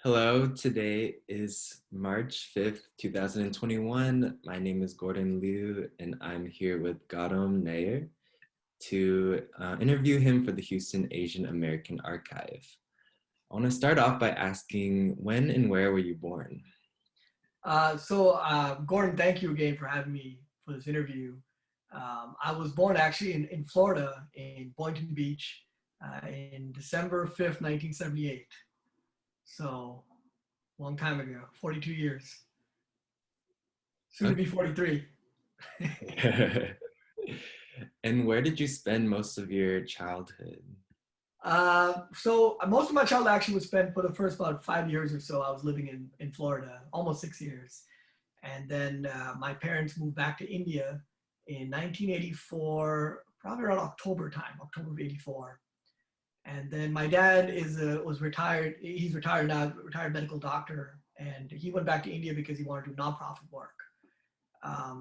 Hello, today is March 5th, 2021. My name is Gordon Liu, and I'm here with Gautam Nair to interview him for the Houston Asian American Archive. I want to start off by asking, when and where were you born? Gordon, thank you again for having me for this interview. I was born actually in Florida, in Boynton Beach, in December 5th, 1978. So, long time ago, 42 years, soon to be 43. Okay. And where did you spend most of your childhood? Most of my childhood actually was spent for the first about 5 years or so. I was living in Florida, almost 6 years. And then my parents moved back to India in 1984, probably around October time, October of 84. And then my dad was retired. He's retired now, retired medical doctor, and he went back to India because he wanted to do nonprofit work.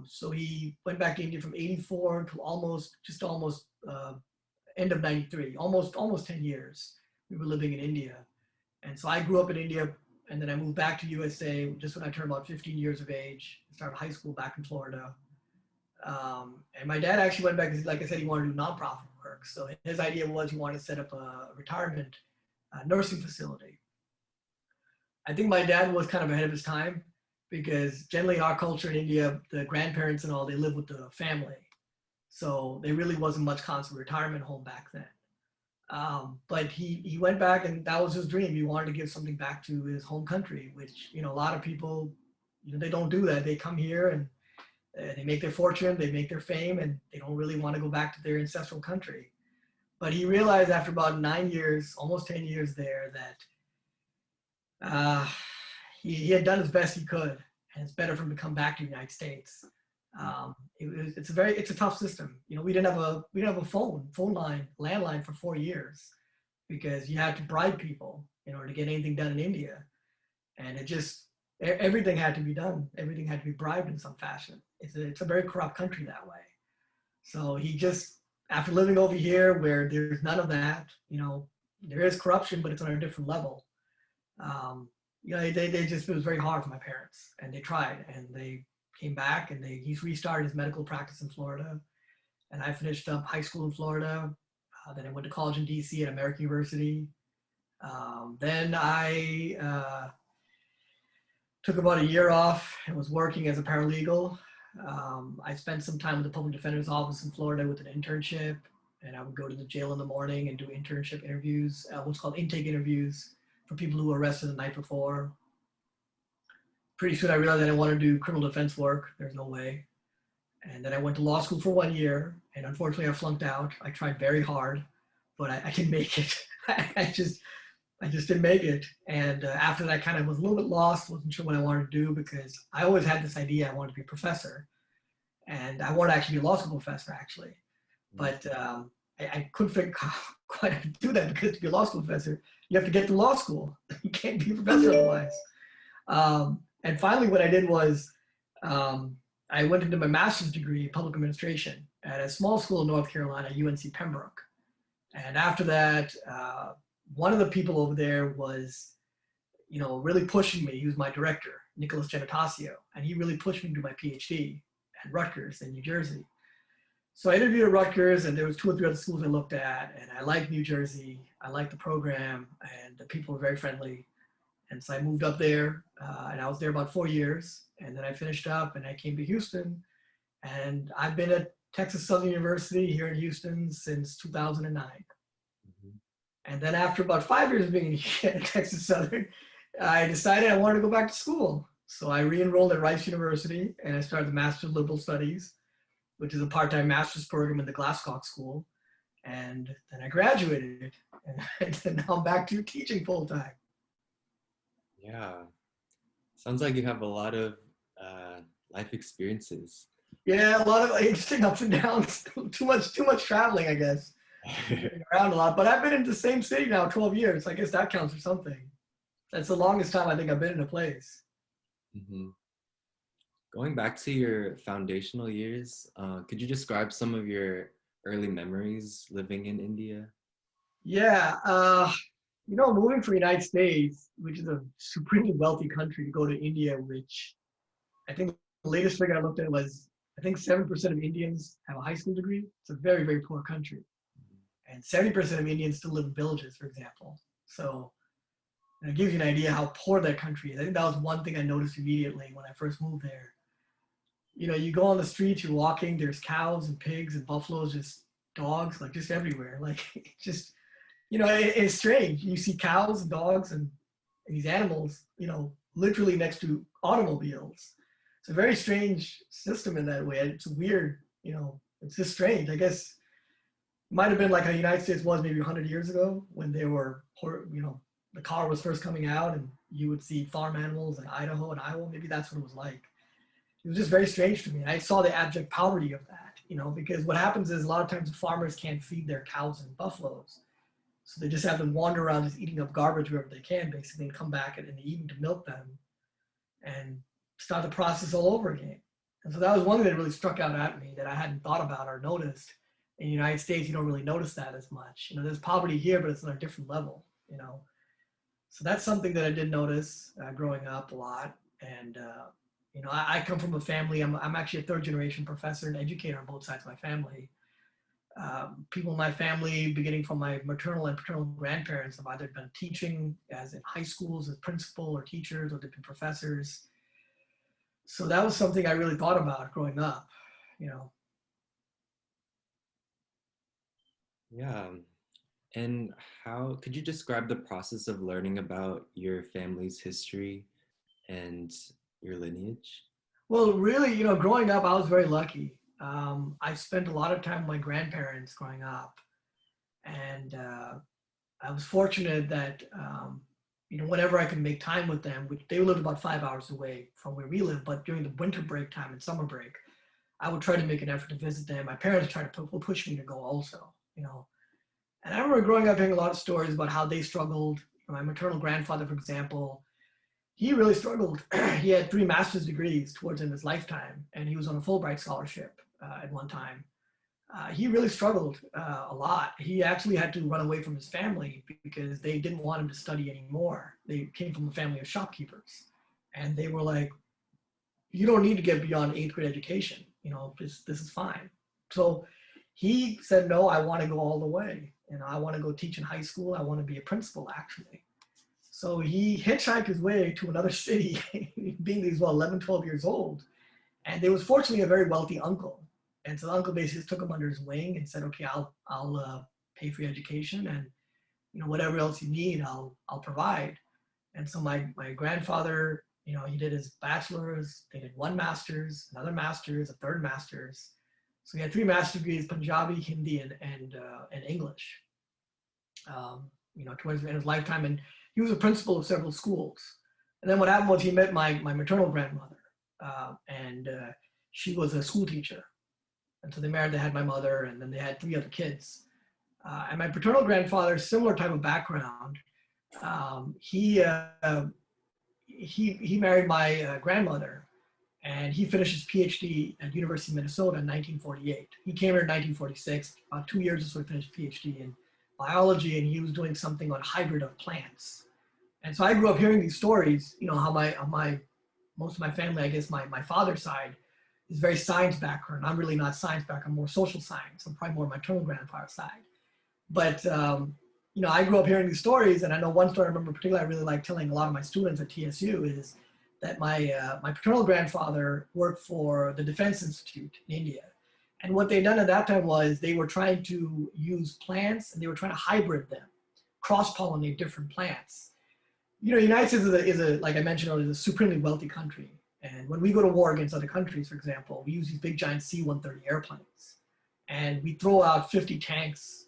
So he went back to India from 84 to almost end of 93, almost 10 years. We were living in India. And so I grew up in India, and then I moved back to USA just when I turned about 15 years of age. I started high school back in Florida. And my dad actually went back because, like I said, he wanted to do nonprofit work. So his idea was he wanted to set up a retirement nursing facility. I think my dad was kind of ahead of his time because generally in our culture in India, the grandparents and all, they live with the family. So there really wasn't much concept of retirement home back then. But he went back and that was his dream. He wanted to give something back to his home country, which, a lot of people, they don't do that. They come here and they make their fortune, they make their fame, and they don't really want to go back to their ancestral country. But he realized after about 9 years, almost 10 years there, that uh, he had done as best he could, and it's better for him to come back to the United States. It's a tough system. We didn't have a phone line, landline for 4 years because you had to bribe people in order to get anything done in India, and everything had to be done. Everything had to be bribed in some fashion. It's a very corrupt country that way. So he just, after living over here where there's none of that, there is corruption, but it's on a different level. Um, they just, it was very hard for my parents, and they tried, and they came back, and he's restarted his medical practice in Florida, and I finished up high school in Florida. Then I went to college in DC at American University. Then I took about a year off and was working as a paralegal. I spent some time with the public defender's office in Florida with an internship, and I would go to the jail in the morning and do internship interviews, what's called intake interviews for people who were arrested the night before. Pretty soon I realized I didn't want to do criminal defense work. There's no way. And then I went to law school for 1 year, and unfortunately I flunked out. I tried very hard, but I didn't make it. I just didn't make it. And after that, I kind of was a little bit lost, wasn't sure what I wanted to do because I always had this idea I wanted to be a professor. And I wanted to actually be a law school professor, actually. But I couldn't figure out quite how to do that because to be a law school professor, you have to get to law school. You can't be a professor otherwise. And finally, what I did was I went into my master's degree in public administration at a small school in North Carolina, UNC Pembroke. And after that, one of the people over there was, really pushing me. He was my director, Nicholas Genotasio, and he really pushed me to do my PhD at Rutgers in New Jersey. So I interviewed at Rutgers, and there was 2 or 3 other schools I looked at, and I liked New Jersey. I liked the program, and the people were very friendly. And so I moved up there, and I was there about 4 years, and then I finished up, and I came to Houston, and I've been at Texas Southern University here in Houston since 2009. And then after about 5 years of being at Texas Southern, I decided I wanted to go back to school. So I re-enrolled at Rice University, and I started the Master of Liberal Studies, which is a part-time master's program in the Glasscock School. And then I graduated, and now I'm back to teaching full-time. Yeah, sounds like you have a lot of life experiences. Yeah, a lot of interesting ups and downs. Too much traveling, I guess. Around a lot. But I've been in the same city now 12 years. I guess that counts for something. That's the longest time I think I've been in a place. hmm Going back to your foundational years, could you describe some of your early memories living in India? Yeah. moving from the United States, which is a supremely wealthy country, to go to India, which I think the latest figure I looked at was, I think 7% of Indians have a high school degree. It's a very, very poor country. And 70% of Indians still live in villages, for example. So it gives you an idea how poor that country is. I think that was one thing I noticed immediately when I first moved there. You go on the streets, you're walking, there's cows and pigs and buffaloes, just dogs, like just everywhere. Like it's just, it's strange. You see cows and dogs and these animals, literally next to automobiles. It's a very strange system in that way. It's weird, it's just strange. I guess it might have been like how the United States was maybe 100 years ago when they were, the car was first coming out and you would see farm animals in Idaho and Iowa. Maybe that's what it was like. It was just very strange to me. I saw the abject poverty of that, because what happens is a lot of times the farmers can't feed their cows and buffaloes. So they just have them wander around just eating up garbage wherever they can, basically, and come back in the evening to milk them and start the process all over again. And so that was one thing that really struck out at me that I hadn't thought about or noticed. In the United States, you don't really notice that as much. There's poverty here, but it's on a different level, So that's something that I did notice growing up a lot. And, I come from a family, I'm actually a third generation professor and educator on both sides of my family. People in my family, beginning from my maternal and paternal grandparents, have either been teaching as in high schools as principal or teachers, or they've been professors. So that was something I really thought about growing up, Yeah. And how could you describe the process of learning about your family's history and your lineage? Well, really, growing up, I was very lucky. I spent a lot of time with my grandparents growing up. And I was fortunate that, whenever I could make time with them, which they lived about 5 hours away from where we live, but during the winter break time and summer break, I would try to make an effort to visit them. My parents tried to push me to go also, And I remember growing up hearing a lot of stories about how they struggled. My maternal grandfather, for example, he really struggled. He had 3 master's degrees towards in his lifetime, and he was on a Fulbright scholarship at one time. He really struggled a lot. He actually had to run away from his family because they didn't want him to study anymore. They came from a family of shopkeepers, and they were like, "You don't need to get beyond 8th grade education. This is fine." So he said, "No, I want to go all the way. I want to go teach in high school. I want to be a principal, actually." So he hitchhiked his way to another city, being these 11, 12 years old. And there was fortunately a very wealthy uncle. And so the uncle basically took him under his wing and said, "Okay, I'll pay for your education, and whatever else you need, I'll provide." And so my grandfather, he did his bachelor's, they did 1 master's, another master's, a 3rd master's. So he had 3 master's degrees: Punjabi, Hindi, and English. Towards the end of his lifetime, and he was a principal of several schools. And then what happened was he met my maternal grandmother, and she was a school teacher. And so they married, they had my mother, and then they had 3 other kids. And my paternal grandfather, similar type of background, he married my grandmother, and he finished his PhD at University of Minnesota in 1948. He came here in 1946, about 2 years or so he finished PhD in biology, and he was doing something on hybrid of plants. And so I grew up hearing these stories, how most of my family, I guess my father's side, is very science background. I'm really not science background, I'm more social science. I'm probably more maternal grandfather's side. But, I grew up hearing these stories, and I know one story I remember particularly I really like telling a lot of my students at TSU is that my paternal grandfather worked for the Defense Institute in India. And what they'd done at that time was they were trying to use plants, and they were trying to hybrid them, cross-pollinate different plants. The United States is like I mentioned earlier, is a supremely wealthy country. And when we go to war against other countries, for example, we use these big giant C-130 airplanes. And we throw out 50 tanks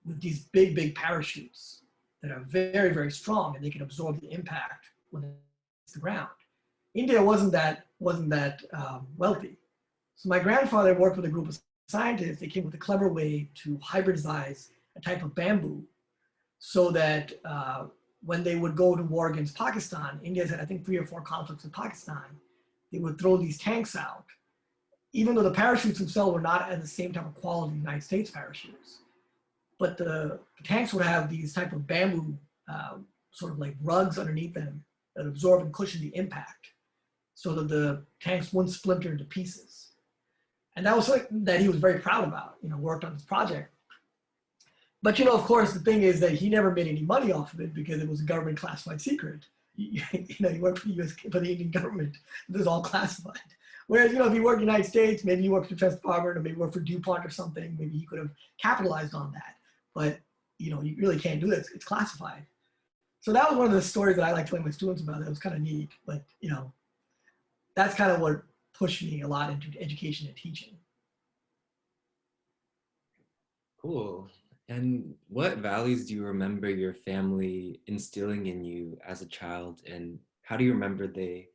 with these big, big parachutes that are very, very strong, and they can absorb the impact when it hits the ground. India wasn't that wealthy. So my grandfather worked with a group of scientists. They came with a clever way to hybridize a type of bamboo so that when they would go to war against Pakistan, India's had, I think, 3 or 4 conflicts with Pakistan, they would throw these tanks out, even though the parachutes themselves were not at the same type of quality as the United States parachutes. But the tanks would have these type of bamboo sort of like rugs underneath them that absorb and cushion the impact so that the tanks wouldn't splinter into pieces. And that was something that he was very proud about, worked on this project. But, of course, the thing is that he never made any money off of it because it was a government classified secret. He worked for for the Indian government. This is all classified. Whereas, if he worked in the United States, maybe he worked for the Defense Department or maybe worked for DuPont or something, maybe he could have capitalized on that. But, you really can't do this. It's classified. So that was one of the stories that I like telling my students about. That was kind of neat. But, that's kind of what pushed me a lot into education and teaching. Cool. And what values do you remember your family instilling in you as a child, and how do you remember they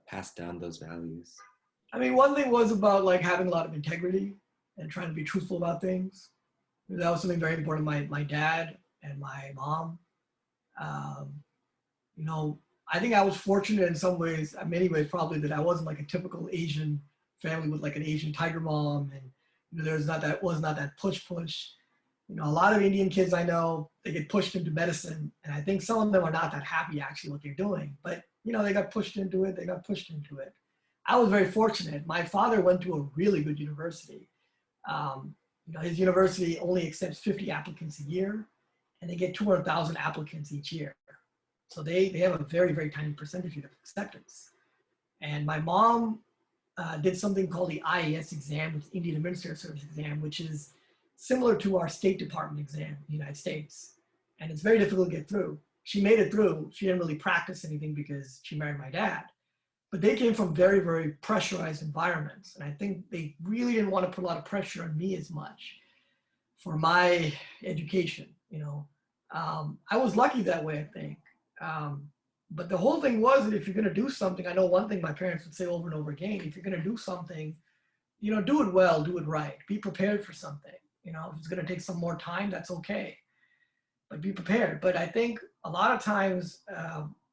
passed down those values? I mean, one thing was about like having a lot of integrity and trying to be truthful about things. That was something very important to my dad and my mom. I think I was fortunate in some ways, in many ways probably, that I wasn't like a typical Asian family with like an Asian tiger mom, and was not that push. A lot of Indian kids I know, they get pushed into medicine, and I think some of them are not that happy actually what they're doing. But they got pushed into it. I was very fortunate. My father went to a really good university. His university only accepts 50 applicants a year, and they get 200,000 applicants each year. So they have a very, very tiny percentage of acceptance. And my mom did something called the IAS exam, which is Indian Administrative Service exam, which is similar to our State Department exam in the United States. And it's very difficult to get through. She made it through. She didn't really practice anything because she married my dad. But they came from very, very pressurized environments. And I think they really didn't want to put a lot of pressure on me as much for my education. I was lucky that way, I think. But the whole thing was that if you're going to do something, I know one thing my parents would say over and over again, if you're going to do something, do it well, do it right, be prepared for something. If it's going to take some more time, that's okay, but be prepared. But I think a lot of times,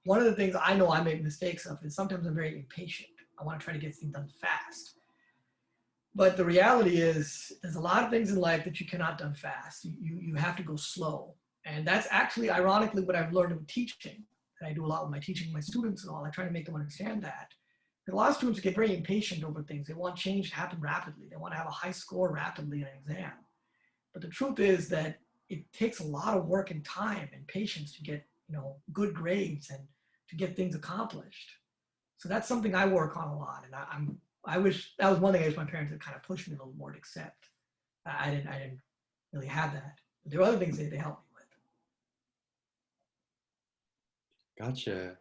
one of the things I know I make mistakes of is sometimes I'm very impatient. I want to try to get things done fast. But the reality is there's a lot of things in life that you cannot do fast. You have to go slow. And that's actually, ironically, what I've learned in teaching. And I do a lot with my teaching, my students and all. I try to make them understand that. Because a lot of students get very impatient over things. They want change to happen rapidly. They want to have a high score rapidly in an exam. But the truth is that it takes a lot of work and time and patience to get, good grades and to get things accomplished. So that's something I work on a lot. And I wish, that was one thing I wish my parents had kind of pushed me a little more to accept. I didn't really have that. But there are other things that they helped me with. Gotcha.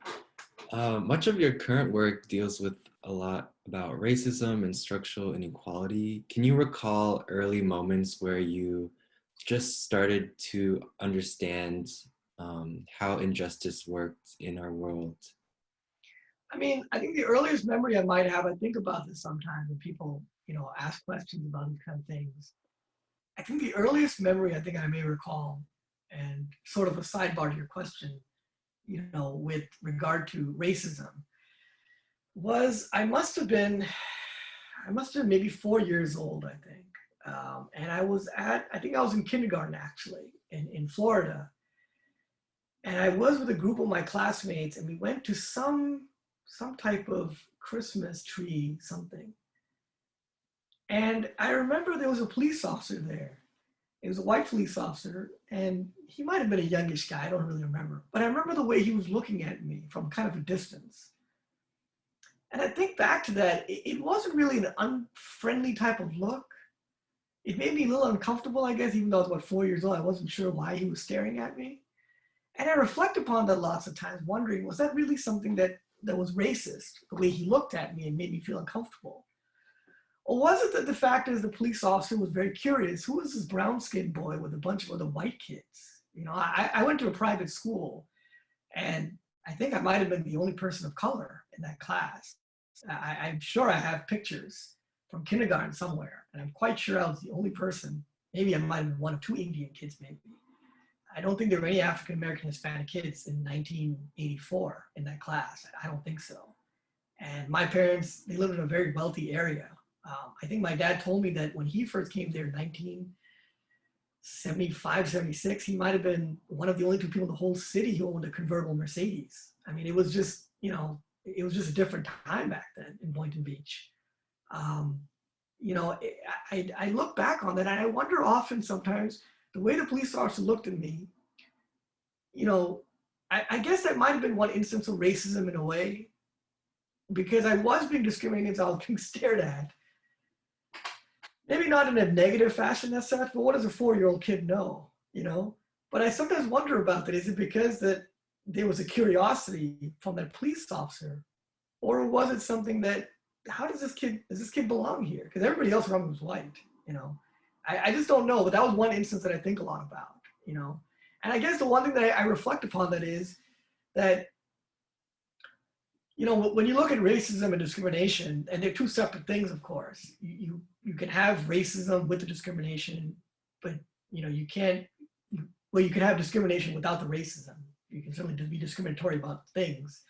Much of your current work deals with a lot about racism and structural inequality. Can you recall early moments where you just started to understand how injustice worked in our world? I mean, I think the earliest memory I might have, I think about this sometimes when people, ask questions about these kind of things. I think the earliest memory I think I may recall, and sort of a sidebar to your question, with regard to racism, was I must have been maybe 4 years old, I think. And I was in kindergarten actually in Florida. And I was with a group of my classmates and we went to some type of Christmas tree, something. And I remember there was a police officer there. It was a white police officer, and he might have been a youngish guy, I don't really remember. But I remember the way he was looking at me from kind of a distance. And I think back to that, it wasn't really an unfriendly type of look. It made me a little uncomfortable, I guess, even though I was about 4 years old. I wasn't sure why he was staring at me. And I reflect upon that lots of times, wondering, was that really something that was racist, the way he looked at me and made me feel uncomfortable? Or was it that the fact is the police officer was very curious, who was this brown-skinned boy with a bunch of other white kids? I went to a private school, and I think I might have been the only person of color in that class. I'm sure I have pictures from kindergarten somewhere, and I'm quite sure I was the only person. Maybe I might have been one of two Indian kids, maybe. I don't think there were any African-American Hispanic kids in 1984 in that class. I don't think so. And my parents, they lived in a very wealthy area. I think my dad told me that when he first came there in 75, 76, he might have been one of the only two people in the whole city who owned a convertible Mercedes. I mean, it was just, it was just a different time back then in Boynton Beach. Um, I look back on that and I wonder often sometimes the way the police officer looked at me, I guess that might have been one instance of racism in a way, because I was being discriminated against, I was being stared at. Maybe not in a negative fashion as such, but what does a 4-year-old kid know, But I sometimes wonder about that. Is it because that there was a curiosity from that police officer? Or was it something that, does this kid belong here? Because everybody else around me was white, I just don't know, but that was one instance that I think a lot about, And I guess the one thing that I reflect upon that is that, when you look at racism and discrimination, and they're two separate things, of course, you can have racism with the discrimination, but you can't, you can have discrimination without the racism. You can certainly be discriminatory about things,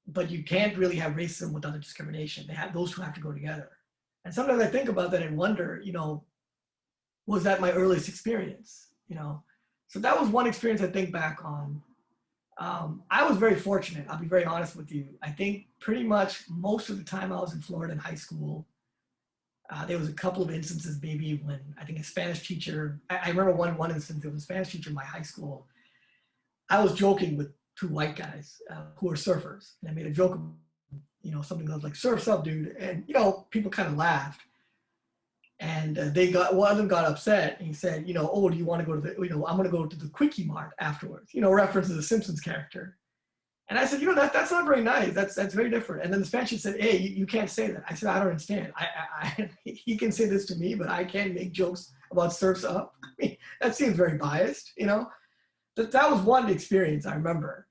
but you can't really have racism without the discrimination. Those two have to go together. And sometimes I think about that and wonder, was that my earliest experience? So that was one experience I think back on. I was very fortunate. I'll be very honest with you. I think pretty much most of the time I was in Florida in high school, there was a couple of instances maybe when I think a Spanish teacher, I remember one instance, there was a Spanish teacher in my high school. I was joking with two white guys who were surfers. And I made a joke, something that was like, "Surf's up, dude." And, people kind of laughed. And one of them got upset and he said, "Oh, do you want to go to the, I'm going to go to the Quickie Mart afterwards," reference to the Simpsons character. And I said, that's not very nice. That's very different. And then the Spanish said, "Hey, you can't say that." I said, "I don't understand. He can say this to me, but I can't make jokes about Surf's Up." I mean, that seems very biased, That was one experience I remember.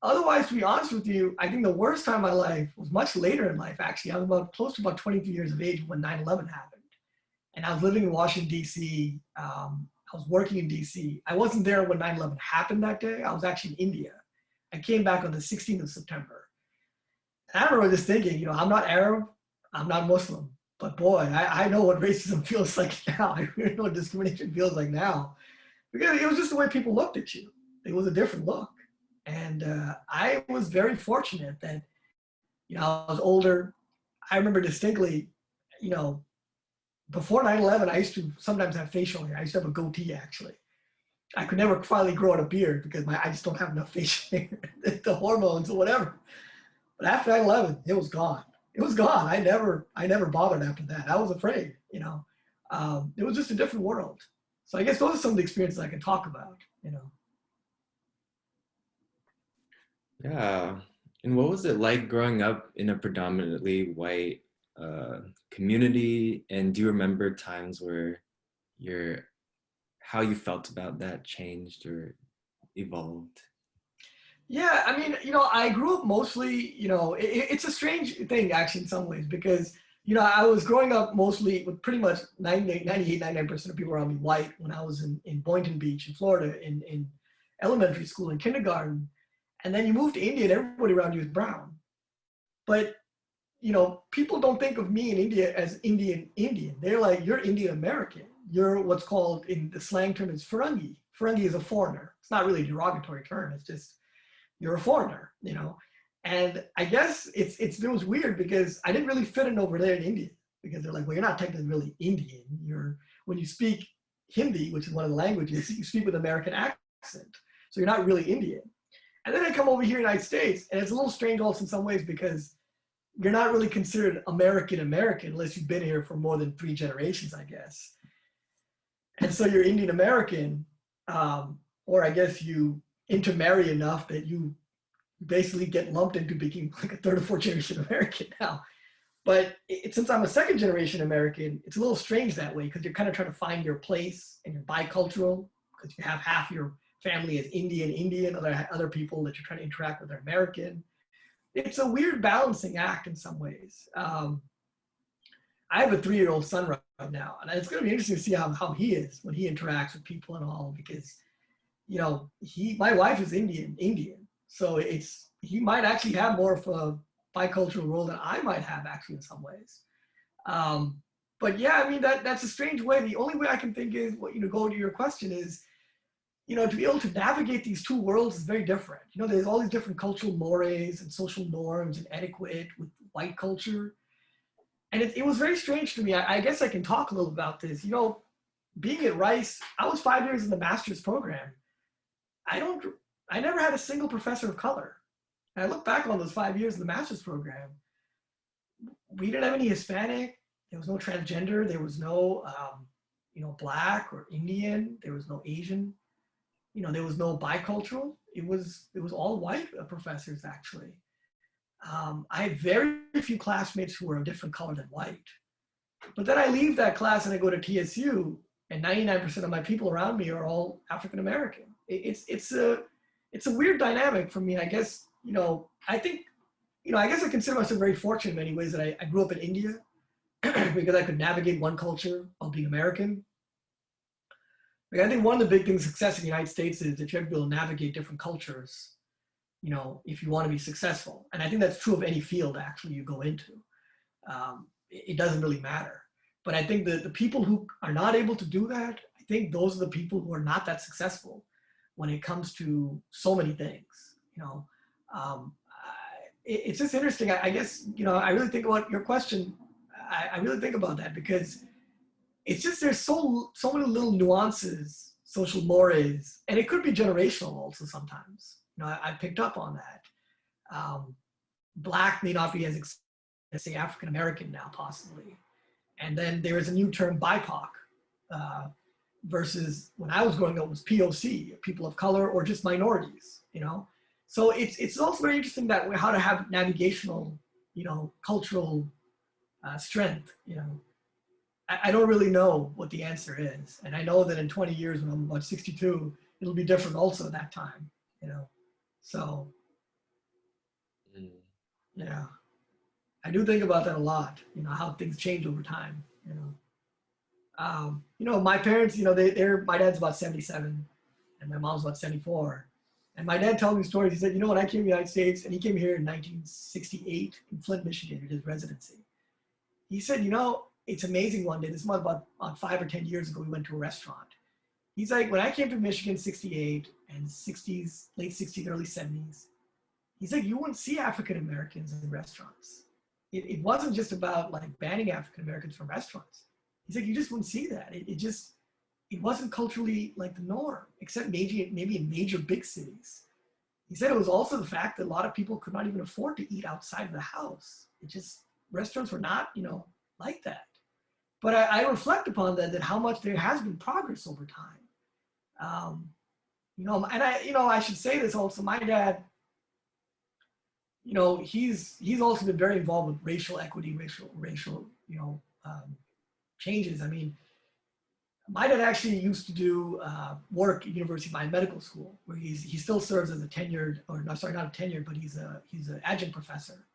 Otherwise, to be honest with you, I think the worst time in my life was much later in life, actually. I was close to about 23 years of age when 9/11 happened. And I was living in Washington, D.C. I was working in D.C. I wasn't there when 9/11 happened that day. I was actually in India. I came back on the 16th of September. And I remember just thinking, I'm not Arab, I'm not Muslim, but boy, I know what racism feels like now. I really know what discrimination feels like now. Because it was just the way people looked at you. It was a different look. And I was very fortunate that, I was older. I remember distinctly, before 9/11, I used to sometimes have facial hair. I used to have a goatee, actually. I could never finally grow out a beard because I just don't have enough facial hair, the hormones or whatever. But after 9/11, it was gone. It was gone. I never bothered after that. I was afraid, It was just a different world. So I guess those are some of the experiences I can talk about, Yeah. And what was it like growing up in a predominantly white community? And do you remember times where how you felt about that changed or evolved? Yeah, I mean, I grew up mostly, it's a strange thing actually in some ways because, I was growing up mostly with pretty much 99% of people around me white when I was in Boynton Beach in Florida in elementary school and kindergarten. And then you move to India and everybody around you is brown. But, people don't think of me in India as Indian. They're like, "You're Indian American. You're what's called in the slang term is Ferengi." Ferengi is a foreigner. It's not really a derogatory term. It's just, you're a foreigner, And I guess it was weird because I didn't really fit in over there in India because they're like, "Well, you're not technically really Indian. When you speak Hindi, which is one of the languages, you speak with American accent. So you're not really Indian." And then I come over here in the United States, and it's a little strange also in some ways because you're not really considered American unless you've been here for more than 3 generations, I guess. And so you're Indian American, or I guess you intermarry enough that you basically get lumped into being like a 3rd or 4th generation American now. But since I'm a 2nd generation American, it's a little strange that way because you're kind of trying to find your place and you're bicultural because you have half your family is Indian, other people that you're trying to interact with are American. It's a weird balancing act in some ways. I have a 3-year-old son right now, and it's going to be interesting to see how he is when he interacts with people and all, because, my wife is Indian. So he might actually have more of a bicultural role than I might have actually in some ways. But yeah, I mean, that's a strange way. The only way I can think is, what, go to your question is, to be able to navigate these two worlds is very different. There's all these different cultural mores and social norms and etiquette with white culture. And it was very strange to me. I guess I can talk a little about this. Being at Rice, I was 5 years in the master's program. I don't, I never had a single professor of color. And I look back on those 5 years in the master's program. We didn't have any Hispanic. There was no transgender. There was no, Black or Indian. There was no Asian. There was no bicultural. It was all white professors, actually. I had very few classmates who were a different color than white. But then I leave that class and I go to TSU, and 99% of my people around me are all African American. It's a weird dynamic for me. I guess, I think, I guess I consider myself very fortunate in many ways that I grew up in India because I could navigate one culture while being American. Like, I think one of the big things success in the United States is that you have to be able to navigate different cultures, if you want to be successful. And I think that's true of any field actually you go into. It doesn't really matter. But I think that the people who are not able to do that, I think those are the people who are not that successful when it comes to so many things. It's just interesting. I guess, I really think about your question. I really think about that because it's just, there's so many little nuances, social mores, and it could be generational also sometimes. I picked up on that. Black may not be as, let's say, African American now, possibly. And then there is a new term, BIPOC, versus when I was growing up, it was POC, people of color, or just minorities. So it's also very interesting that how to have navigational, cultural strength. I don't really know what the answer is. And I know that in 20 years, when I'm about 62, it'll be different also at that time, So, yeah, I do think about that a lot, how things change over time, My parents, my dad's about 77 and my mom's about 74. And my dad tells me stories. He said, when I came to the United States, and he came here in 1968 in Flint, Michigan, did his residency. He said, it's amazing one day, this was about 5 or 10 years ago, we went to a restaurant. He's like, when I came to Michigan in 68 and 60s, late 60s, early 70s, he's like, you wouldn't see African Americans in restaurants. It wasn't just about like banning African Americans from restaurants. He's like, you just wouldn't see that. It wasn't culturally like the norm, except maybe in major big cities. He said it was also the fact that a lot of people could not even afford to eat outside of the house. Restaurants were not, like that. But I reflect upon that how much there has been progress over time. And I should say this also, my dad, he's also been very involved with racial equity, racial, changes. I mean, my dad actually used to do work at University of Biomedical School, where he still serves as a tenured, or no, sorry, not a tenured, but he's an adjunct professor.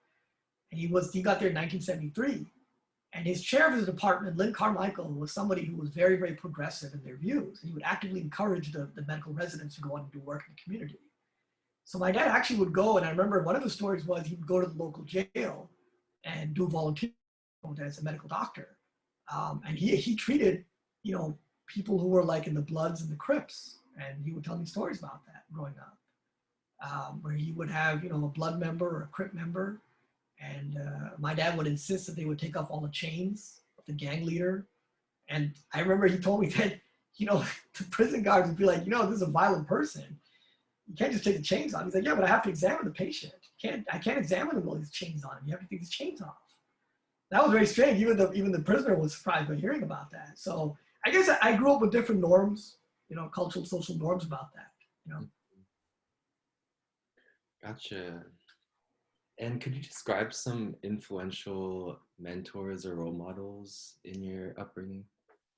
And he got there in 1973. And his chair of his department, Lynn Carmichael, was somebody who was very, very progressive in their views. And he would actively encourage the medical residents to go on and do work in the community. So my dad actually would go, and I remember one of the stories was he would go to the local jail and do volunteer as a medical doctor. And he treated, people who were like in the Bloods and the Crips. And he would tell me stories about that growing up, where he would have, a Blood member or a Crip member. And my dad would insist that they would take off all the chains of the gang leader. And I remember he told me that, the prison guards would be like, this is a violent person. You can't just take the chains off. He's like, yeah, but I have to examine the patient. I can't examine him while these chains on him. You have to take his chains off. That was very strange. Even the prisoner was surprised by hearing about that. So I guess I grew up with different norms, cultural, social norms about that, Gotcha. And could you describe some influential mentors or role models in your upbringing?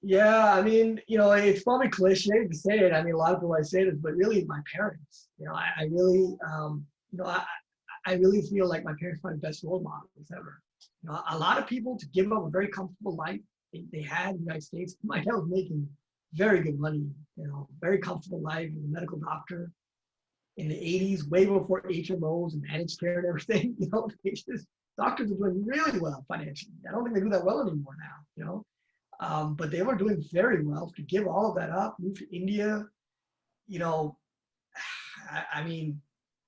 Yeah, I mean, it's probably cliche to say it. I mean, a lot of people might say this, but really my parents, I really, I really feel like my parents are my best role models ever. A lot of people to give up a very comfortable life they had in the United States. My dad was making very good money, very comfortable life. He was a medical doctor in the 80s, way before HMOs and managed care and everything. Doctors are doing really well financially. I don't think they do that well anymore now, But they were doing very well. To give all of that up, move to India, you know, I mean,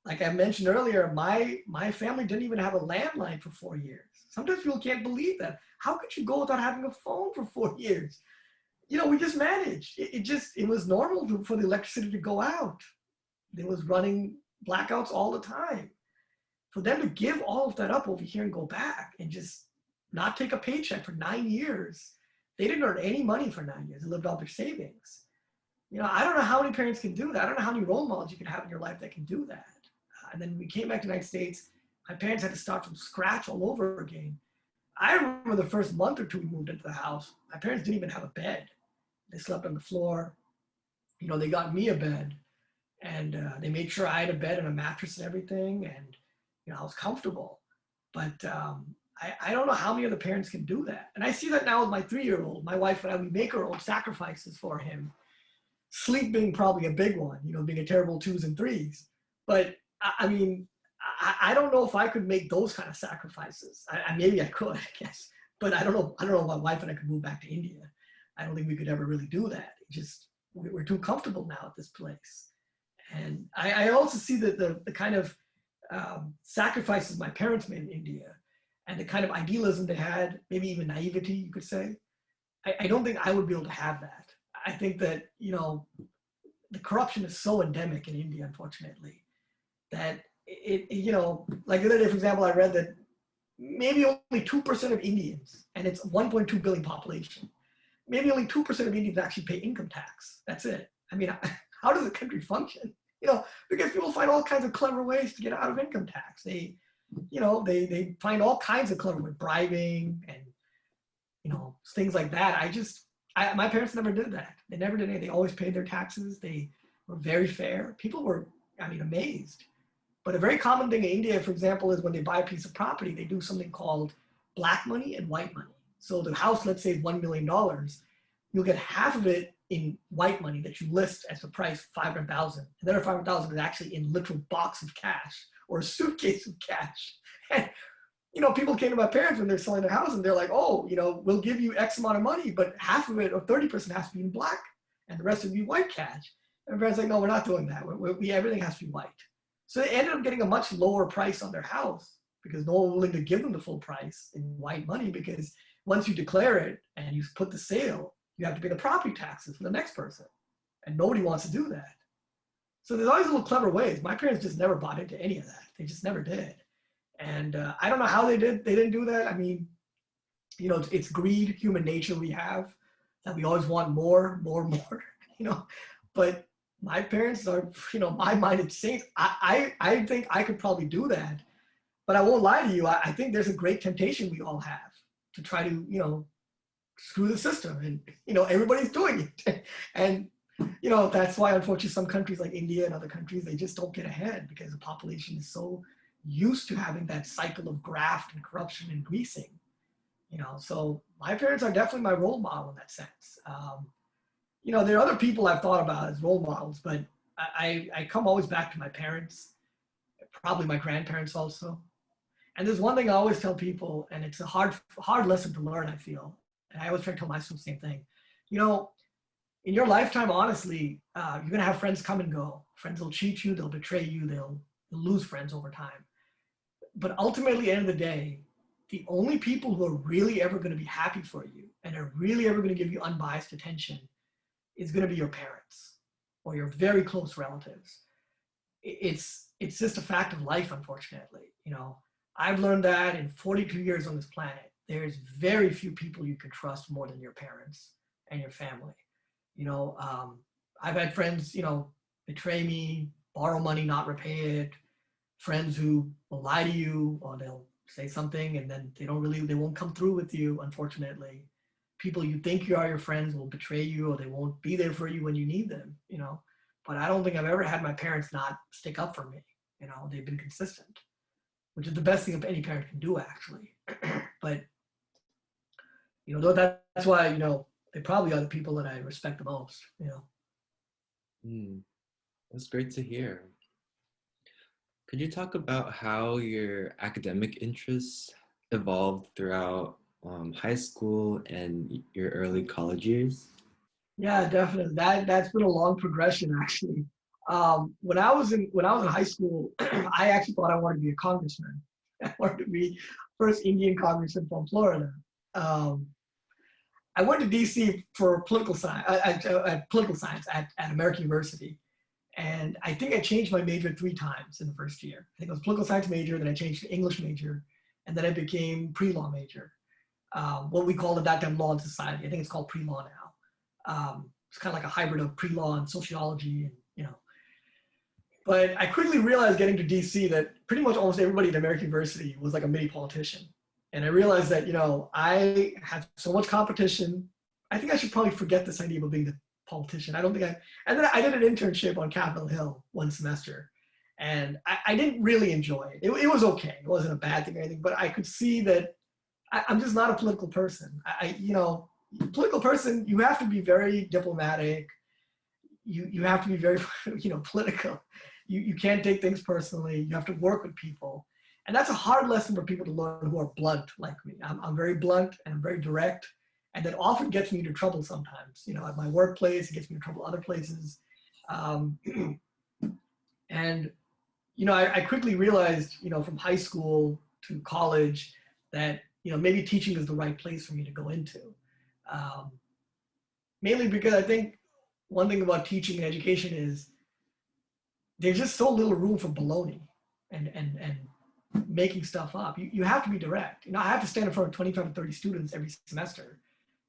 like I mentioned earlier, my family didn't even have a landline for 4 years. Sometimes people can't believe that. How could you go without having a phone for 4 years? We just managed. It was normal for the electricity to go out. There was running blackouts all the time. For them to give all of that up over here and go back and just not take a paycheck for 9 years, they didn't earn any money for 9 years. They lived off their savings. I don't know how many parents can do that. I don't know how many role models you can have in your life that can do that. And then we came back to the United States. My parents had to start from scratch all over again. I remember the first month or two we moved into the house, my parents didn't even have a bed. They slept on the floor. They got me a bed, and they made sure I had a bed and a mattress and everything, and I was comfortable. But I don't know how many other parents can do that. And I see that now with my 3-year-old. My wife and I, we make our own sacrifices for him. Sleep being probably a big one, being a terrible 2s and 3s. But I mean, I don't know if I could make those kind of sacrifices. Maybe I could, I guess. But I don't know. I don't know if my wife and I could move back to India. I don't think we could ever really do that. We're too comfortable now at this place. And I also see that the kind of sacrifices my parents made in India and the kind of idealism they had, maybe even naivety, you could say. I don't think I would be able to have that. I think that, the corruption is so endemic in India, unfortunately, that like the other day, for example, I read that maybe only 2% of Indians, and it's 1.2 billion population, maybe only 2% of Indians actually pay income tax. That's it. I mean, how does the country function? Because people find all kinds of clever ways to get out of income tax. They find all kinds of clever ways, bribing and, things like that. My parents never did that. They never did anything. They always paid their taxes. They were very fair. People were, amazed. But a very common thing in India, for example, is when they buy a piece of property, they do something called black money and white money. So the house, let's say, is $1 million. You'll get half of it in white money that you list as the price, 500,000. And the other 500,000 is actually in literal box of cash or a suitcase of cash. And people came to my parents when they're selling their house and they're like, oh, we'll give you X amount of money, but half of it or 30% has to be in black and the rest would be white cash. And my parents like, no, we're not doing that. Everything has to be white. So they ended up getting a much lower price on their house because no one was willing to give them the full price in white money, because once you declare it and you put the sale, you have to pay the property taxes for the next person. And nobody wants to do that. So there's always little clever ways. My parents just never bought into any of that. They just never did. And I don't know how they did. They didn't do that. I mean, it's greed, human nature we have, that we always want more, But my parents are, my-minded saints. I think I could probably do that. But I won't lie to you. I think there's a great temptation we all have to try to, screw the system. And, everybody's doing it. And, that's why, unfortunately, some countries like India and other countries, they just don't get ahead because the population is so used to having that cycle of graft and corruption and greasing. So my parents are definitely my role model in that sense. There are other people I've thought about as role models, but I come always back to my parents, probably my grandparents also. And there's one thing I always tell people, and it's a hard lesson to learn, I feel. And I always try to tell myself the same thing. In your lifetime, honestly, you're going to have friends come and go. Friends will cheat you, they'll betray you, they'll lose friends over time. But ultimately, at the end of the day, the only people who are really ever going to be happy for you and are really ever going to give you unbiased attention is going to be your parents or your very close relatives. It's just a fact of life, unfortunately. I've learned that in 42 years on this planet, there's very few people you can trust more than your parents and your family. I've had friends, betray me, borrow money, not repay it. Friends who will lie to you, or they'll say something and then they won't come through with you, unfortunately. People you think you are your friends will betray you, or they won't be there for you when you need them, But I don't think I've ever had my parents not stick up for me. They've been consistent, which is the best thing any parent can do, actually. But, that's why, they probably are the people that I respect the most, That's great to hear. Could you talk about how your academic interests evolved throughout high school and your early college years? Yeah, definitely. That's been a long progression actually. When I was in high school, I actually thought I wanted to be a congressman. I wanted to be first Indian congressman from Florida. Um, I went to DC for political science, at American University. And I think I changed my major 3 times in the first year. I think it was political science major, then I changed to English major, and then I became pre-law major. What we called at that time law and society. I think it's called pre-law now. It's kind of like a hybrid of pre-law and sociology, and But I quickly realized getting to DC that pretty much almost everybody at American University was like a mini politician. And I realized that, I have so much competition. I think I should probably forget this idea of being the politician. I don't think and then I did an internship on Capitol Hill one semester. And I didn't really enjoy it. It was okay. It wasn't a bad thing or anything, but I could see that I'm just not a political person. Political person, you have to be very diplomatic. You have to be very, political. You can't take things personally. You have to work with people. And that's a hard lesson for people to learn who are blunt like me. I'm very blunt and I'm very direct. And that often gets me into trouble sometimes. At my workplace, it gets me in trouble other places. Um, and, I quickly realized, from high school to college that, maybe teaching is the right place for me to go into. Mainly because I think one thing about teaching and education is there's just so little room for baloney and making stuff up. You have to be direct. I have to stand in front of 25 to 30 students every semester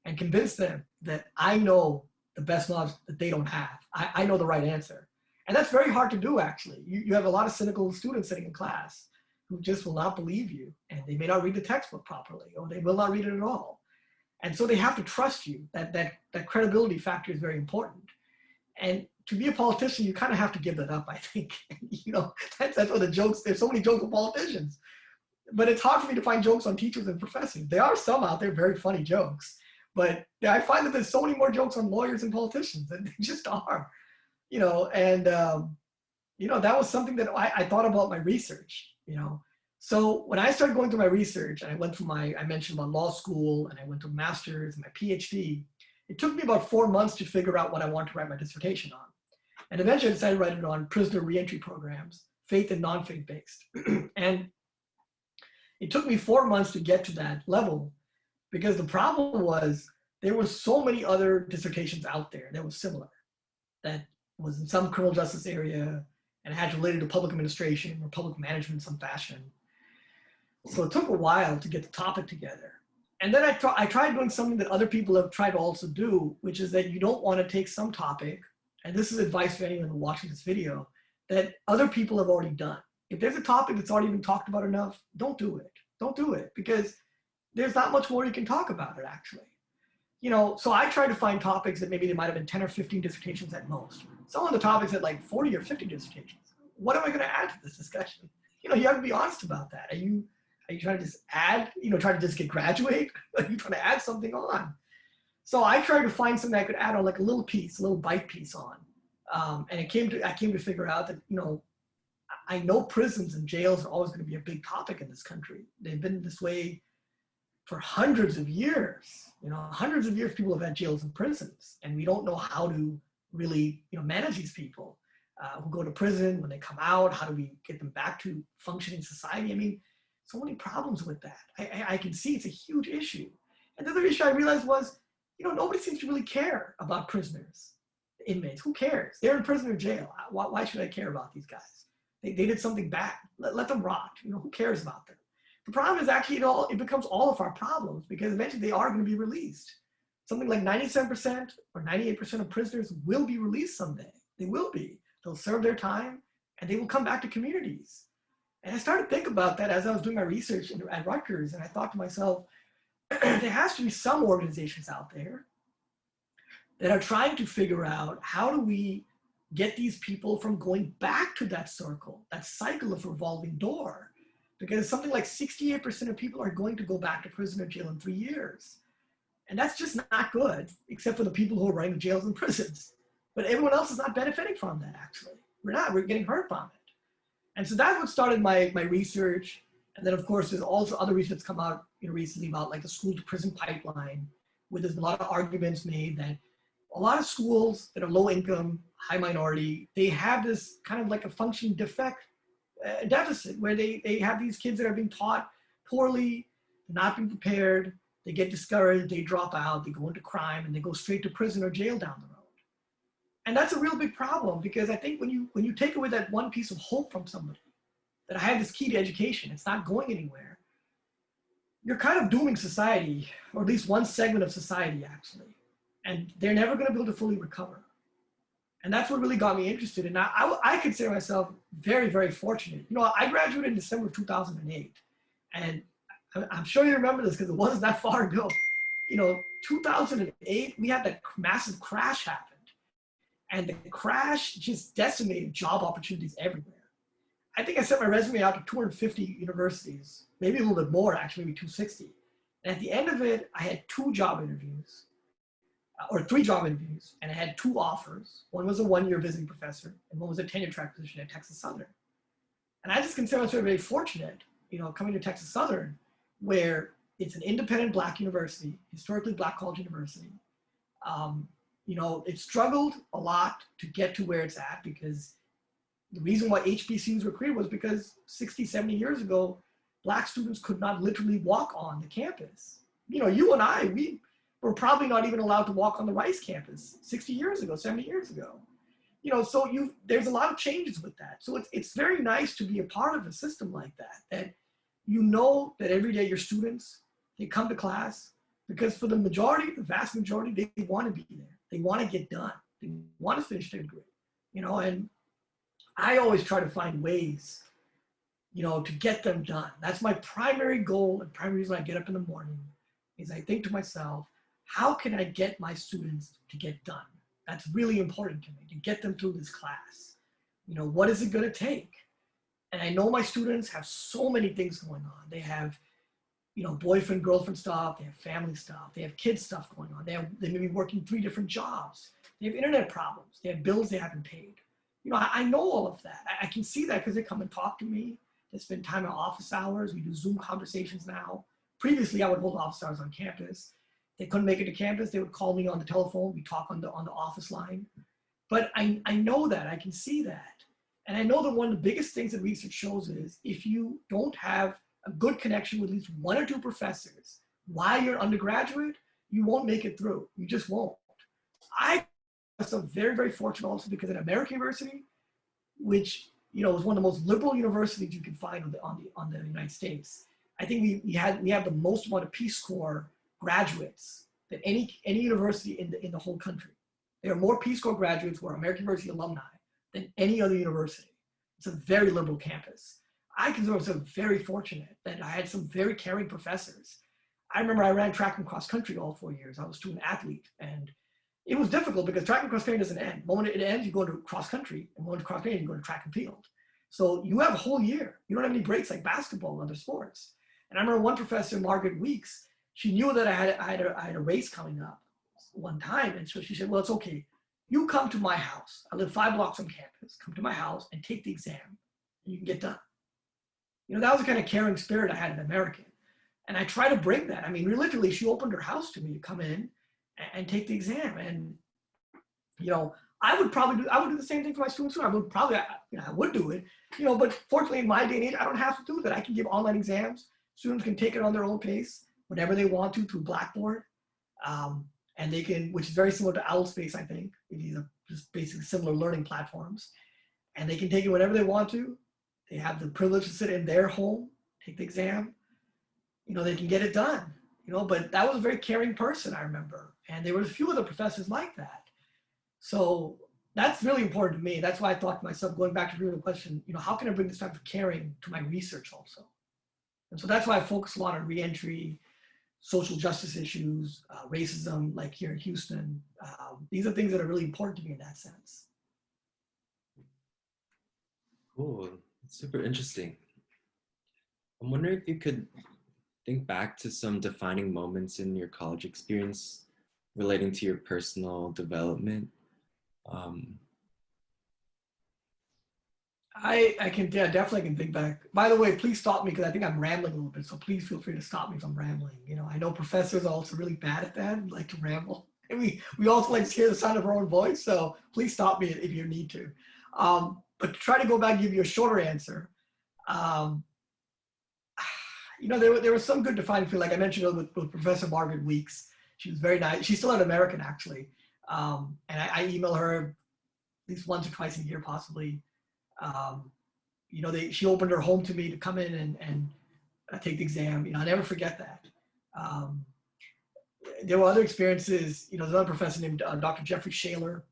and convince them that I know the best knowledge that they don't have. I know the right answer. And that's very hard to do, actually. You have a lot of cynical students sitting in class who just will not believe you, and they may not read the textbook properly, or they will not read it at all. And so they have to trust you. That credibility factor is very important. And to be a politician, you kind of have to give that up, I think. That's what the jokes, there's so many jokes with politicians. But it's hard for me to find jokes on teachers and professors. There are some out there, very funny jokes. But I find that there's so many more jokes on lawyers and politicians, and they just are. That was something that I thought about my research. So when I started going through my research, and I went through I mentioned about law school, and I went to master's and my PhD, it took me about 4 months to figure out what I wanted to write my dissertation on. And eventually I decided to write it on prisoner reentry programs, faith and non-faith based. And it took me 4 months to get to that level because the problem was there were so many other dissertations out there that was similar, that was in some criminal justice area and had related to public administration or public management in some fashion. So it took a while to get the topic together. And then I tried doing something that other people have tried to also do, which is that you don't want to take some topic, and this is advice for anyone watching this video, that other people have already done. If there's a topic that's already been talked about enough, don't do it. Don't do it, because there's not much more you can talk about it, actually. So I tried to find topics that maybe there might have been 10 or 15 dissertations at most. Some of the topics had like 40 or 50 dissertations. What am I going to add to this discussion? You have to be honest about that. Are you trying to just add, trying to just get graduate? Are you trying to add something on? So I tried to find something I could add on, like a little piece, a little bite piece on. And I came to figure out that, I know prisons and jails are always going to be a big topic in this country. They've been this way for hundreds of years. Hundreds of years people have had jails and prisons, and we don't know how to really, manage these people who go to prison when they come out. How do we get them back to functioning society? I mean, so many problems with that. I can see it's a huge issue. And the other issue I realized was, nobody seems to really care about prisoners, inmates. Who cares? They're in prison or jail. Why should I care about these guys? They did something bad. Let them rot. Who cares about them? The problem is actually it becomes all of our problems, because eventually they are going to be released. Something like 97% or 98% of prisoners will be released someday. They will be. They'll serve their time and they will come back to communities. And I started to think about that as I was doing my research at Rutgers, and I thought to myself, there has to be some organizations out there that are trying to figure out how do we get these people from going back to that circle, that cycle of revolving door. Because something like 68% of people are going to go back to prison or jail in 3 years. And that's just not good, except for the people who are running the jails and prisons. But everyone else is not benefiting from that, actually. We're getting hurt from it. And so that's what started my research. And then of course, there's also other research that's come out recently about like the school to prison pipeline, where there's a lot of arguments made that a lot of schools that are low income, high minority, they have this kind of like a functioning deficit where they have these kids that are being taught poorly, they're not being prepared, they get discouraged, they drop out, they go into crime, and they go straight to prison or jail down the road. And that's a real big problem, because I think when you take away that one piece of hope from somebody, that I have this key to education, it's not going anywhere, you're kind of dooming society, or at least one segment of society actually. And they're never going to be able to fully recover. And that's what really got me interested. And I consider myself very, very fortunate. I graduated in December of 2008. And I'm sure you remember this because it wasn't that far ago. 2008, we had that massive crash happen. And the crash just decimated job opportunities everywhere. I think I sent my resume out to 250 universities, maybe a little bit more, actually, maybe 260. And at the end of it, I had 2 job interviews, or 3 job interviews, and I had 2 offers. One was a 1-year visiting professor, and one was a tenure track position at Texas Southern. And I just consider myself very fortunate, coming to Texas Southern, where it's an independent Black university, historically Black college university. It struggled a lot to get to where it's at, because the reason why HBCUs were created was because 60, 70 years ago, Black students could not literally walk on the campus. You and I, we were probably not even allowed to walk on the Rice campus 60 years ago, 70 years ago. So there's a lot of changes with that. So it's very nice to be a part of a system like that that every day your students, they come to class, because for the vast majority, they want to be there. They want to get done. They want to finish their degree, and I always try to find ways, to get them done. That's my primary goal and primary reason I get up in the morning is I think to myself, how can I get my students to get done? That's really important to me, to get them through this class. What is it going to take? And I know my students have so many things going on. They have, boyfriend, girlfriend stuff. They have family stuff. They have kids stuff going on. They may be working 3 different jobs. They have internet problems. They have bills they haven't paid. I know all of that. I can see that because they come and talk to me. They spend time in office hours. We do Zoom conversations now. Previously, I would hold office hours on campus. They couldn't make it to campus. They would call me on the telephone. We talk on the office line. But I know that. I can see that. And I know that one of the biggest things that research shows is if you don't have a good connection with at least 1 or 2 professors while you're an undergraduate, you won't make it through. You just won't. I myself very, very fortunate also because at American University, which is one of the most liberal universities you can find on the United States. I think we have the most amount of Peace Corps graduates than any university in the whole country. There are more Peace Corps graduates who are American University alumni than any other university. It's a very liberal campus. I consider myself very fortunate that I had some very caring professors. I remember I ran track and cross country all 4 years. I was a student athlete, and it was difficult because track and cross country doesn't end. The moment it ends, you go into cross country, and when cross country, you go to track and field. So you have a whole year. You don't have any breaks like basketball and other sports. And I remember one professor, Margaret Weeks, she knew that I had a race coming up one time, and so she said, "Well, it's okay. You come to my house. I live 5 blocks on campus. Come to my house and take the exam, and you can get done." That was the kind of caring spirit I had in American. And I try to bring that. I mean, literally, she opened her house to me to come in and take the exam. And, I would do the same thing for my students too. I would do it, but fortunately in my day and age, I don't have to do that. I can give online exams. Students can take it on their own pace, whenever they want to through Blackboard. And they can, which is very similar to OwlSpace, I think. These are just basically similar learning platforms. And they can take it whenever they want to. They have the privilege to sit in their home, take the exam. They can get it done. But that was a very caring person, I remember. And there were a few other professors like that. So that's really important to me. That's why I thought to myself, going back to the original question, how can I bring this type of caring to my research also? And so that's why I focus a lot on reentry, social justice issues, racism, like here in Houston. These are things that are really important to me in that sense. Cool, it's super interesting. I'm wondering if you could think back to some defining moments in your college experience relating to your personal development. I can, yeah, definitely can think back. By the way, please stop me because I think I'm rambling a little bit. So please feel free to stop me if I'm rambling. You know, I know professors are also really bad at that, like to ramble. And we also like to hear the sound of our own voice. So please stop me if you need to. But to try to go back and give you a shorter answer, um, you know, there was some good defining field, like I mentioned with Professor Margaret Weeks. She was very nice. She's still an American, actually. And I email her at least once or twice a year, possibly. Um, you know, she opened her home to me to come in and take the exam. You know, I never forget that. Um, there were other experiences. You know, there's another professor named Dr. Jeffrey Shaler.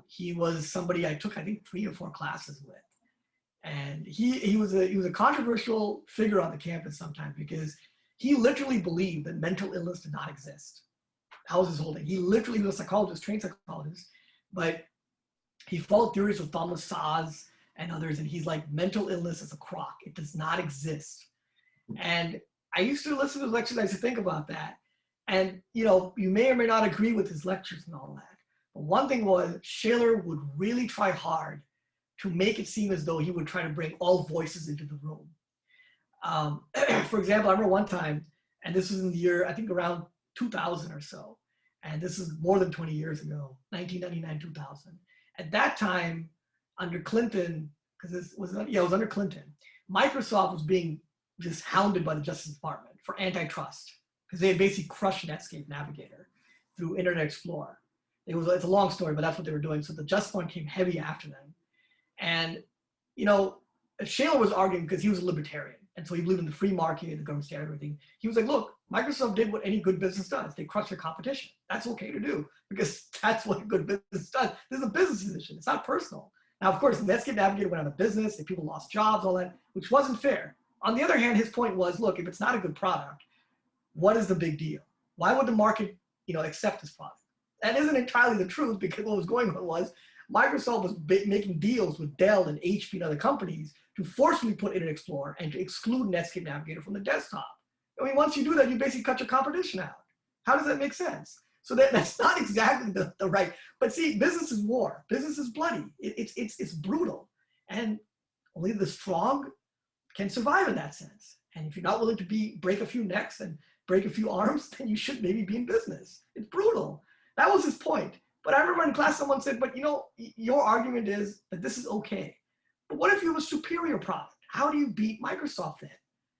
He was somebody I took, I think, 3 or 4 classes with. And he was a controversial figure on the campus sometimes because he literally believed that mental illness did not exist. That was his whole thing. He literally was a psychologist, trained psychologist, but he followed theories of Thomas Szasz and others, and he's like, mental illness is a crock. It does not exist. And I used to listen to his lectures. I used to think about that. And, you know, you may or may not agree with his lectures and all that. But one thing was, Shaler would really try hard to make it seem as though he would try to bring all voices into the room. For example, I remember one time, and this was in the year, I think around 2000 or so, and this is more than 20 years ago, 1999, 2000. At that time, under Clinton, because it was under Clinton, Microsoft was being just hounded by the Justice Department for antitrust, because they had basically crushed Netscape Navigator through Internet Explorer. It's a long story, but that's what they were doing. So the Justice Department came heavy after them. And, you know, Shaler was arguing because he was a libertarian. And so he believed in the free market, the government standard, everything. He was like, look, Microsoft did what any good business does. They crush their competition. That's okay to do because that's what a good business does. This is a business decision. It's not personal. Now, of course, Netscape Navigator went out of business and people lost jobs, all that, which wasn't fair. On the other hand, his point was, look, if it's not a good product, what is the big deal? Why would the market, you know, accept this product? That isn't entirely the truth because what was going on was Microsoft was making deals with Dell and HP and other companies to forcibly put Internet Explorer and to exclude Netscape Navigator from the desktop. I mean, once you do that, you basically cut your competition out. How does that make sense? So that's not exactly the right, but see, business is war. Business is bloody. It's brutal. And only the strong can survive in that sense. And if you're not willing to break a few necks and break a few arms, then you should maybe be in business. It's brutal. That was his point. But I remember in class someone said, but you know, your argument is that this is okay. But what if you have a superior product? How do you beat Microsoft then?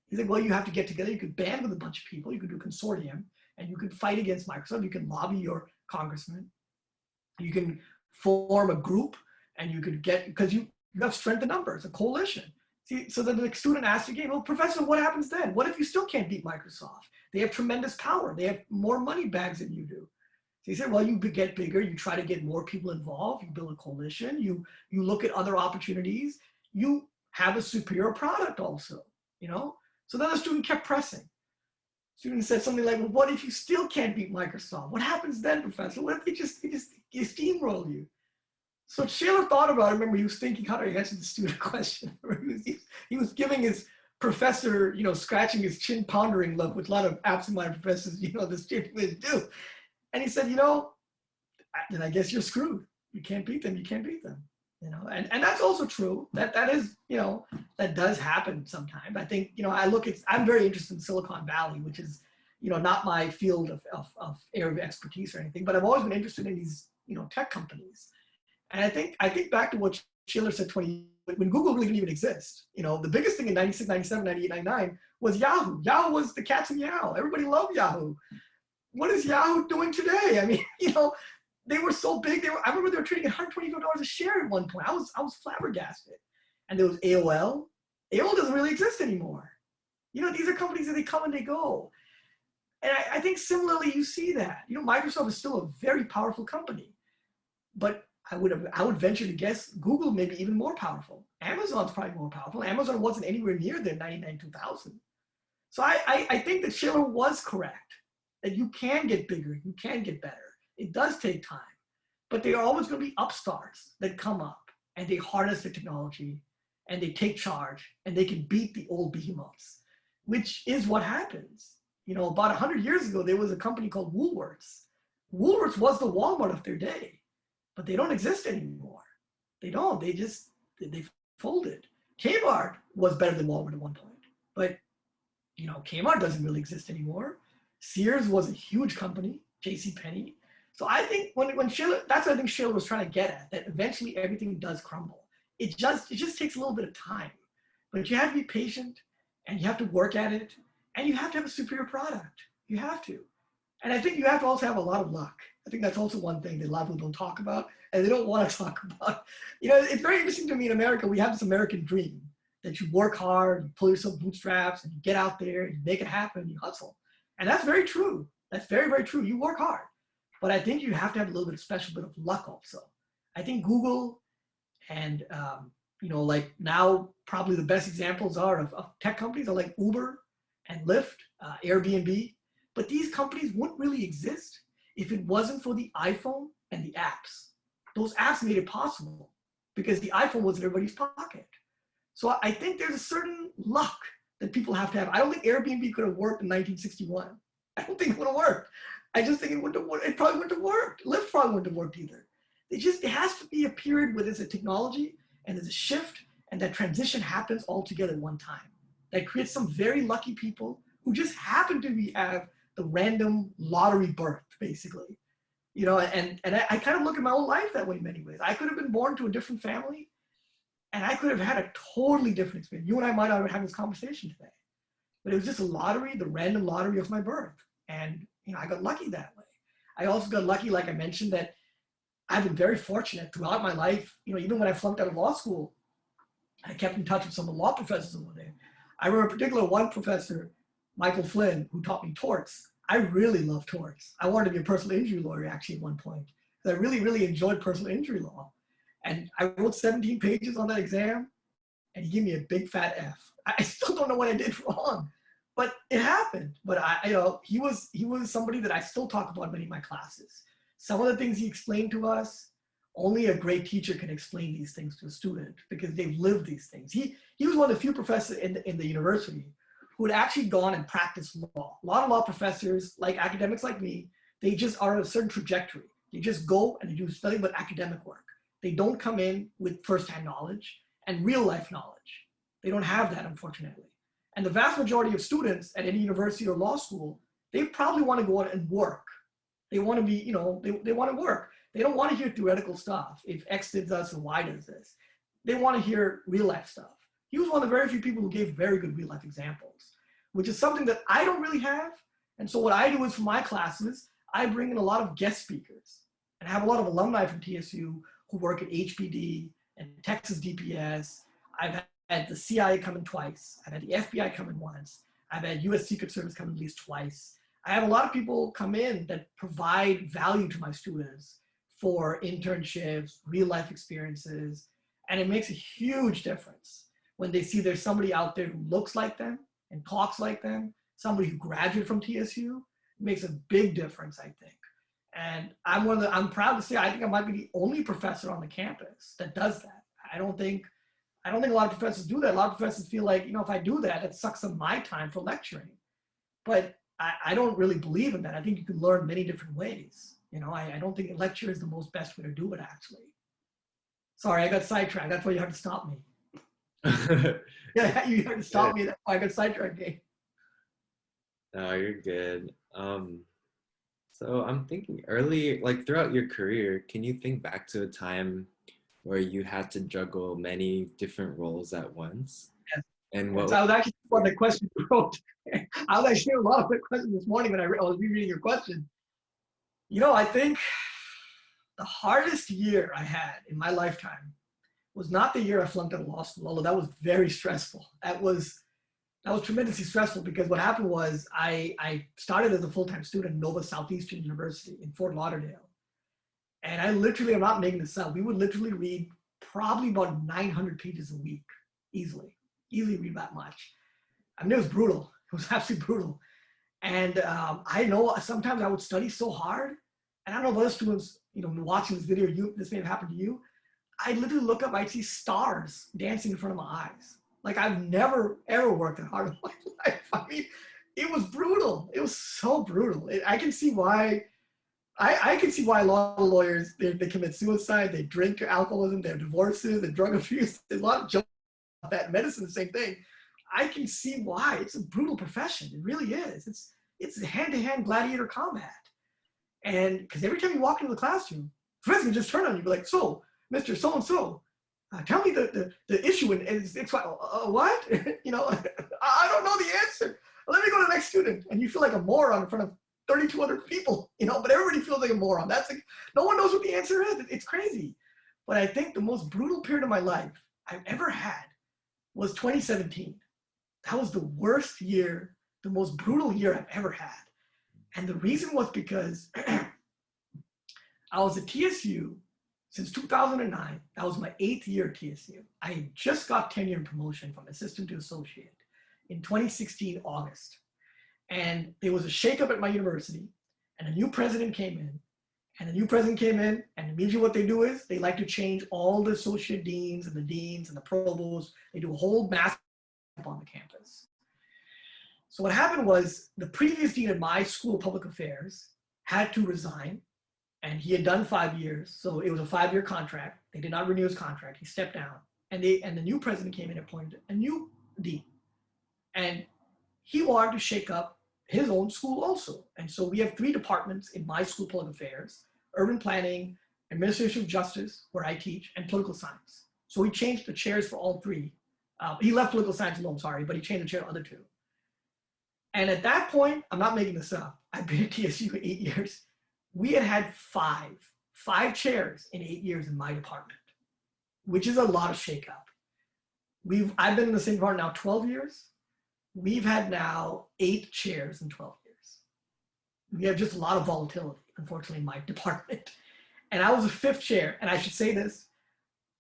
He's like, well, you have to get together. You could band with a bunch of people. You could do a consortium and you could fight against Microsoft. You can lobby your congressman. You can form a group and you could get, because you have strength in numbers, a coalition. See, so then the student asked again, well, professor, what happens then? What if you still can't beat Microsoft? They have tremendous power. They have more money bags than you do. So he said, well, you get bigger, you try to get more people involved, you build a coalition, you look at other opportunities, you have a superior product also, you know? So then the student kept pressing. Student said something like, well, what if you still can't beat Microsoft? What happens then, professor? What if they just steamroll you? So Shaler thought about it. Remember, he was thinking how to answer the student question. He was giving his professor, you know, scratching his chin, pondering look, which a lot of absent-minded professors, you know, this student do. And he said, you know, then I guess you're screwed. You can't beat them. You can't beat them. You know, and that's also true. That is, you know, that does happen sometimes. I think, you know, I'm very interested in Silicon Valley, which is, you know, not my field of area of expertise or anything, but I've always been interested in these, you know, tech companies. And I think back to what Shaler said when Google really didn't even exist. You know, the biggest thing in 96, 97, 98, 99 was Yahoo. Yahoo was the cat's meow. Everybody loved Yahoo. What is Yahoo doing today? I mean, you know, they were so big. I remember they were trading $125 a share at one point. I was flabbergasted. And there was AOL. AOL doesn't really exist anymore. You know, these are companies that they come and they go. And I think similarly, you see that. You know, Microsoft is still a very powerful company. But I would venture to guess Google may be even more powerful. Amazon's probably more powerful. Amazon wasn't anywhere near their 99, 2000. So I think that Shaler was correct. That you can get bigger, you can get better. It does take time, but there are always going to be upstarts that come up and they harness the technology and they take charge and they can beat the old behemoths, which is what happens. You know, about 100 years ago, there was a company called Woolworths. Woolworths was the Walmart of their day, but they don't exist anymore. They don't. They folded. Kmart was better than Walmart at one point, but Kmart doesn't really exist anymore. Sears was a huge company, J.C. Penney. So I think when Shiller, that's what I think Shiller was trying to get at, that eventually everything does crumble. It just takes a little bit of time, but you have to be patient, and you have to work at it, and you have to have a superior product. You have to. And I think you have to also have a lot of luck. I think that's also one thing that a lot of people don't talk about, and they don't want to talk about. It's very interesting to me in America. We have this American dream that you work hard, you pull yourself bootstraps, and you get out there, and you make it happen, you hustle. And that's very true. That's very, very true. You work hard. But I think you have to have a little bit of special bit of luck also. I think Google and, like now probably the best examples are of tech companies are like Uber and Lyft, Airbnb. But these companies wouldn't really exist if it wasn't for the iPhone and the apps. Those apps made it possible because the iPhone was in everybody's pocket. So I think there's a certain luck that people have to have. I don't think Airbnb could have worked in 1961. I don't think it would have worked. I just think it wouldn't have worked. It probably wouldn't have worked. Lyft probably wouldn't have worked either. It has to be a period where there's a technology and there's a shift and that transition happens all together at one time. That creates some very lucky people who just happen to have the random lottery birth, basically. And I kind of look at my whole life that way in many ways. I could have been born to a different family, and I could have had a totally different experience. You and I might not have this conversation today, but it was just a lottery, the random lottery of my birth. And, I got lucky that way. I also got lucky, like I mentioned, that I've been very fortunate throughout my life. Even when I flunked out of law school, I kept in touch with some of the law professors over there. I remember in particular one professor, Michael Flynn, who taught me torts. I really love torts. I wanted to be a personal injury lawyer actually at one point. I really, really enjoyed personal injury law. And I wrote 17 pages on that exam, and he gave me a big fat F. I still don't know what I did wrong, but it happened. But he was somebody that I still talk about in many of my classes. Some of the things he explained to us, only a great teacher can explain these things to a student because they've lived these things. He was one of the few professors in the university who had actually gone and practiced law. A lot of law professors, like academics like me, they just are on a certain trajectory. They just go and they do nothing but academic work. They don't come in with firsthand knowledge and real life knowledge. They don't have that, unfortunately. And the vast majority of students at any university or law school, they probably want to go out and work. They want to be, they want to work. They don't want to hear theoretical stuff. If X did this and Y does this. They want to hear real life stuff. He was one of the very few people who gave very good real life examples, which is something that I don't really have. And so what I do is for my classes, I bring in a lot of guest speakers and I have a lot of alumni from TSU who work at HPD and Texas DPS. I've had the CIA come in twice. I've had the FBI come in once. I've had US Secret Service come in at least twice. I have a lot of people come in that provide value to my students for internships, real life experiences, and it makes a huge difference when they see there's somebody out there who looks like them and talks like them, somebody who graduated from TSU. It makes a big difference, I think. And I'm proud to say I think I might be the only professor on the campus that does that. I don't think a lot of professors do that. A lot of professors feel like, if I do that, it sucks up my time for lecturing. But I don't really believe in that. I think you can learn many different ways. I don't think a lecture is the most best way to do it, actually. Sorry, I got sidetracked. That's why you had to stop me. Yeah, you had to stop me. That's why I got sidetracked. No, you're good. So I'm thinking early, like throughout your career, can you think back to a time where you had to juggle many different roles at once? Yes. And what? So I was actually one of the questions you wrote. I was actually a lot of the questions this morning when I was rereading your question. I think the hardest year I had in my lifetime was not the year I flunked out of law school, although that was very stressful. That was tremendously stressful because what happened was I started as a full-time student at Nova Southeastern University in Fort Lauderdale. And I literally, I'm not making this up, we would literally read probably about 900 pages a week, easily read that much. I mean, it was brutal. It was absolutely brutal. And I know sometimes I would study so hard, and I don't know if other students, watching this video, this may have happened to you. I'd literally look up, I'd see stars dancing in front of my eyes. Like I've never, ever worked that hard in my life. I mean, it was brutal. It was so brutal. I can see why I can see why a lot of lawyers, they commit suicide, they drink alcoholism, they have divorces, and drug abuse. There's a lot of jokes about that. Medicine, the same thing. I can see why. It's a brutal profession. It really is. It's hand-to-hand gladiator combat. And because every time you walk into the classroom, the professor can just turn on you and be like, so, Mr. So-and-so, tell me the issue. And it's like, what? You know, I don't know the answer. Let me go to the next student. And you feel like a moron in front of 3,200 people, you know, but everybody feels like a moron. That's like, no one knows what the answer is. It's crazy. But I think the most brutal period of my life I've ever had was 2017. That was the worst year, the most brutal year I've ever had. And the reason was because I was at TSU since 2009. That was my 8th year at TSU. I had just got tenure and promotion from assistant to associate in 2016, August. And there was a shakeup at my university, and a new president came in. And the new president came in, and immediately what they do is they like to change all the associate deans and the deans and the provosts. They do a whole mass on the campus. So what happened was the previous dean of my school of public affairs had to resign, and he had done 5 years. So it was a 5-year contract. They did not renew his contract. He stepped down, and the new president came in and appointed a new dean. And he wanted to shake up his own school also. And so we have 3 departments in my school of public affairs: urban planning, administration of justice, where I teach, and political science. So we changed the chairs for all 3. He left political science alone, sorry, but he changed the chair to the other 2. And at that point, I'm not making this up, I've been at TSU for 8 years. We had 5 chairs in 8 years in my department, which is a lot of shakeup. I've been in the same department now 12 years. We've had now 8 chairs in 12 years. We have just a lot of volatility, unfortunately, in my department. And I was a 5th chair, and I should say this,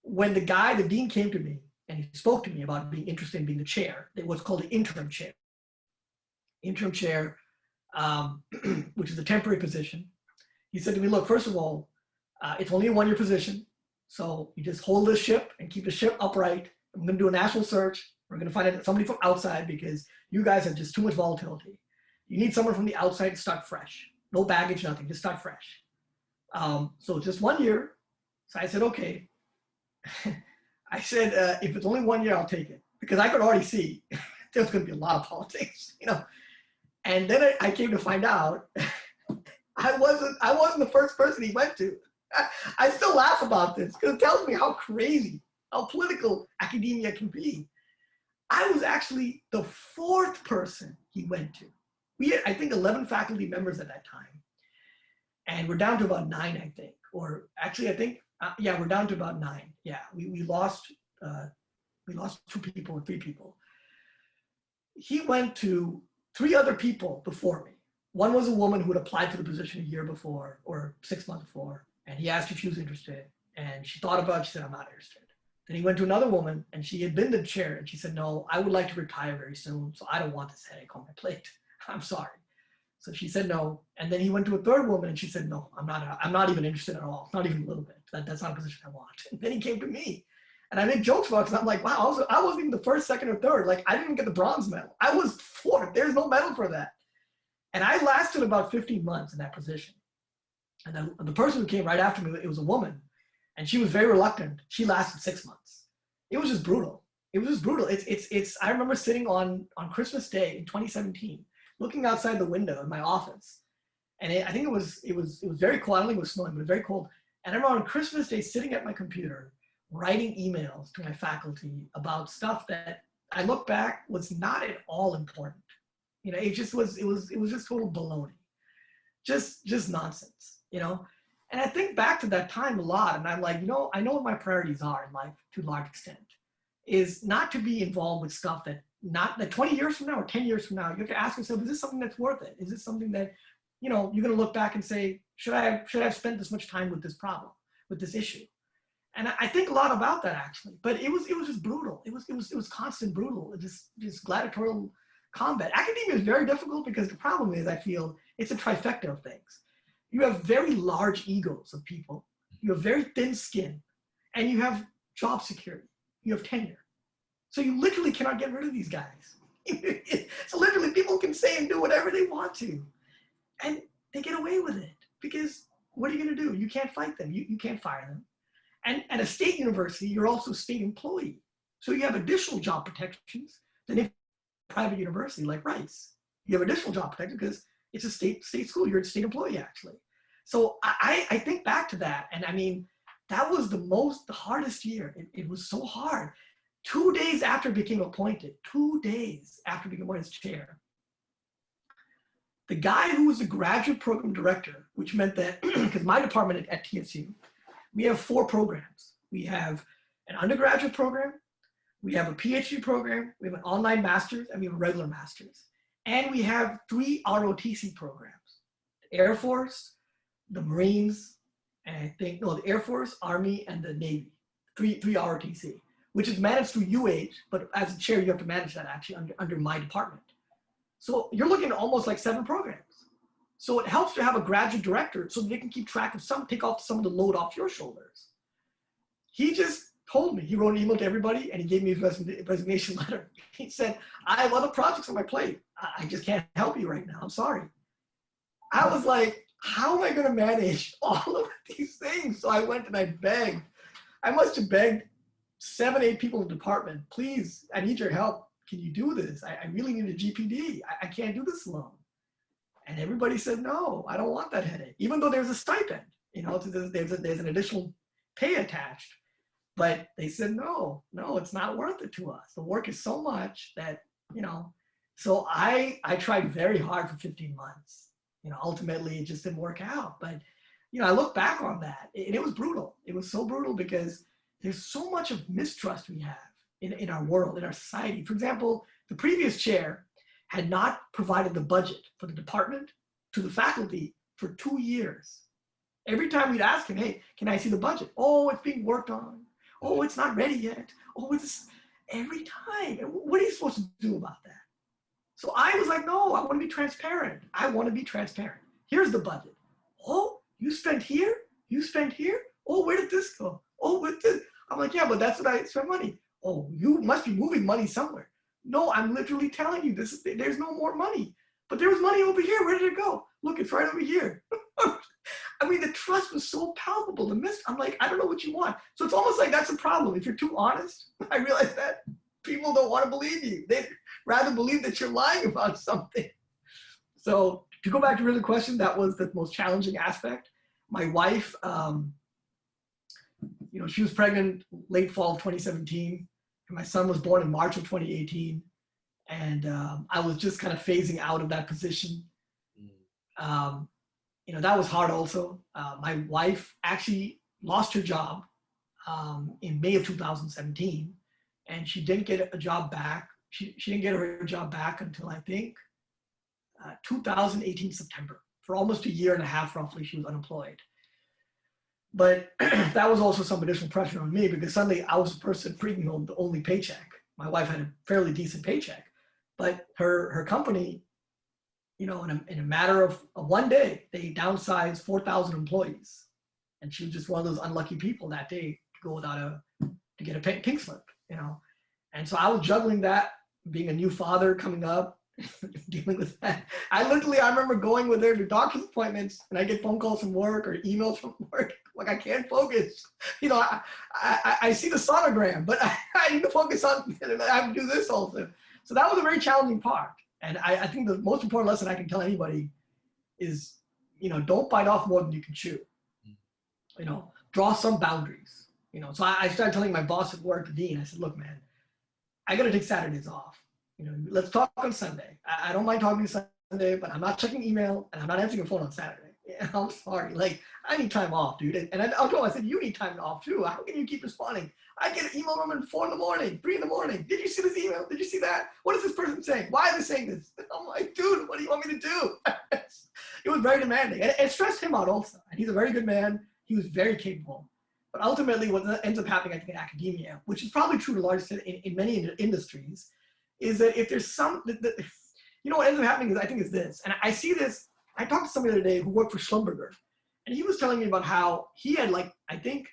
when the dean came to me and he spoke to me about being interested in being the chair, it was called the interim chair. Interim chair, which is a temporary position. He said to me, look, first of all, it's only a 1-year position. So you just hold the ship and keep the ship upright. I'm going to do a national search. We're going to find somebody from outside because you guys have just too much volatility. You need someone from the outside to start fresh. No baggage, nothing, just start fresh. So just 1 year. So I said, okay. I said, if it's only 1 year, I'll take it. Because I could already see there's going to be a lot of politics, you know. And then I came to find out I wasn't the first person he went to. I still laugh about this because it tells me how crazy, how political academia can be. I was actually the 4th person he went to. We had, I think, 11 faculty members at that time. And we're down to about 9, I think. Or actually, I think, yeah, we're down to about 9. Yeah, we lost 2 people or 3 people. He went to 3 other people before me. One was a woman who had applied for the position a year before or 6 months before. And he asked if she was interested. And she thought about it. She said, I'm not interested. Then he went to another woman, and she had been the chair, and she said, no, I would like to retire very soon, so I don't want this headache on my plate. I'm sorry. So she said no. And then he went to a 3rd woman, and she said, no, I'm not even interested at all. Not even a little bit. That's not a position I want. And then he came to me. And I make jokes about it because I'm like, wow, I wasn't even the 1st, 2nd, or 3rd. Like, I didn't even get the bronze medal. I was 4th. There's no medal for that. And I lasted about 15 months in that position. And then the person who came right after me, it was a woman. And she was very reluctant. She lasted 6 months. It was just brutal. It was just brutal. I remember sitting on Christmas Day in 2017, looking outside the window in my office. And I think it was very cold. I don't think it was snowing, but it was very cold. And I remember on Christmas Day sitting at my computer, writing emails to my faculty about stuff that I look back was not at all important. You know, it was just total baloney. Just nonsense, you know? And I think back to that time a lot, and I'm like, you know, I know what my priorities are in life to a large extent, is not to be involved with stuff that 20 years from now or 10 years from now, you have to ask yourself, is this something that's worth it? Is this something that, you know, you're gonna look back and say, should I have spent this much time with this problem, with this issue? And I think a lot about that actually, but it was just brutal. It was constant brutal, just gladiatorial combat. Academia is very difficult because the problem is, I feel, it's a trifecta of things. You have very large egos of people. You have very thin skin, and you have job security. You have tenure. So you literally cannot get rid of these guys. So literally people can say and do whatever they want to, and they get away with it because what are you going to do? You can't fight them. You can't fire them. And at a state university, you're also a state employee. So you have additional job protections than if private university like Rice. You have additional job protection because it's a state school. You're a state employee, actually. So I think back to that. And I mean, that was the hardest year. It was so hard. 2 days after I became appointed, 2 days after becoming appointed as chair, the guy who was the graduate program director, which meant that, because my department at TSU, we have 4 programs. We have an undergraduate program, we have a PhD program, we have an online master's, and we have a regular master's. And we have 3 ROTC programs: the Air Force, the Marines, and I think, no, the Air Force, Army, and the Navy. 3 ROTC, which is managed through UH, but as a chair, you have to manage that actually under my department. So you're looking at almost like 7 programs. So it helps to have a graduate director so they can keep track of take off some of the load off your shoulders. He just told me, he wrote an email to everybody and he gave me his resignation letter. He said, I have other projects on my plate. I just can't help you right now. I'm sorry. I was like, how am I going to manage all of these things? So I went and I begged. I must have begged 7, 8 people in the department, please, I need your help. Can you do this? I really need a GPD. I can't do this alone. And everybody said, no, I don't want that headache. Even though there's a stipend, you know, there's an additional pay attached. But they said, no, it's not worth it to us. The work is so much that, you know, so I tried very hard for 15 months. You know, ultimately it just didn't work out. But, you know, I look back on that and it was brutal. It was so brutal because there's so much of mistrust we have in our world, in our society. For example, the previous chair had not provided the budget for the department to the faculty for 2 years. Every time we'd ask him, hey, can I see the budget? Oh, it's being worked on. Oh, it's not ready yet. Oh, it's every time. What are you supposed to do about that? So I was like, no, I want to be transparent. I want to be transparent. Here's the budget. Oh, you spent here? You spent here? Oh, where did this go? Oh, what did? I'm like, yeah, but that's what I spent money. Oh, you must be moving money somewhere. No, I'm literally telling you this. There's no more money. But there was money over here. Where did it go? Look, it's right over here. I mean, the trust was so palpable. I'm like, I don't know what you want. So it's almost like that's a problem. If you're too honest, I realize that people don't want to believe you. They'd rather believe that you're lying about something. So to go back to really the question, that was the most challenging aspect. My wife, you know, she was pregnant late fall of 2017. And my son was born in March of 2018. And I was just kind of phasing out of that position. You know, that was hard also. My wife actually lost her job in May of 2017. And she didn't get a job back. She didn't get her job back until I think 2018 September. For almost a year and a half, roughly, she was unemployed. But that was also some additional pressure on me because suddenly I was the person bringing home the only paycheck. My wife had a fairly decent paycheck, but her company, you know, in a matter of 1 day, they downsized 4,000 employees. And she was just one of those unlucky people that day to go without to get a pink slip, you know. And so I was juggling that, being a new father coming up, dealing with that. I remember going with her to doctor's appointments and I get phone calls from work or emails from work. Like, I can't focus. You know, I see the sonogram, but I need to focus on, I have to do this also. So that was a very challenging part. And I think the most important lesson I can tell anybody is, you know, don't bite off more than you can chew. You know, draw some boundaries. You know, so I started telling my boss at work, the dean, I said, look, man, I got to take Saturdays off. You know, let's talk on Sunday. I don't mind talking Sunday, but I'm not checking email and I'm not answering a phone on Saturday. Yeah, I'm sorry. Like, I need time off, dude. And I told him, I said, you need time off too. How can you keep responding? I get an email from him at 4 in the morning, 3 in the morning. Did you see this email? Did you see that? What is this person saying? Why are they saying this? I'm like, dude, what do you want me to do? It was very demanding. And it stressed him out also. And he's a very good man. He was very capable. But ultimately, what ends up happening, I think, in academia, which is probably true to a large extent in many industries, is that if there's you know, what ends up happening is, I think, is this. And I see this. I talked to somebody the other day who worked for Schlumberger, and he was telling me about how he had, like, I think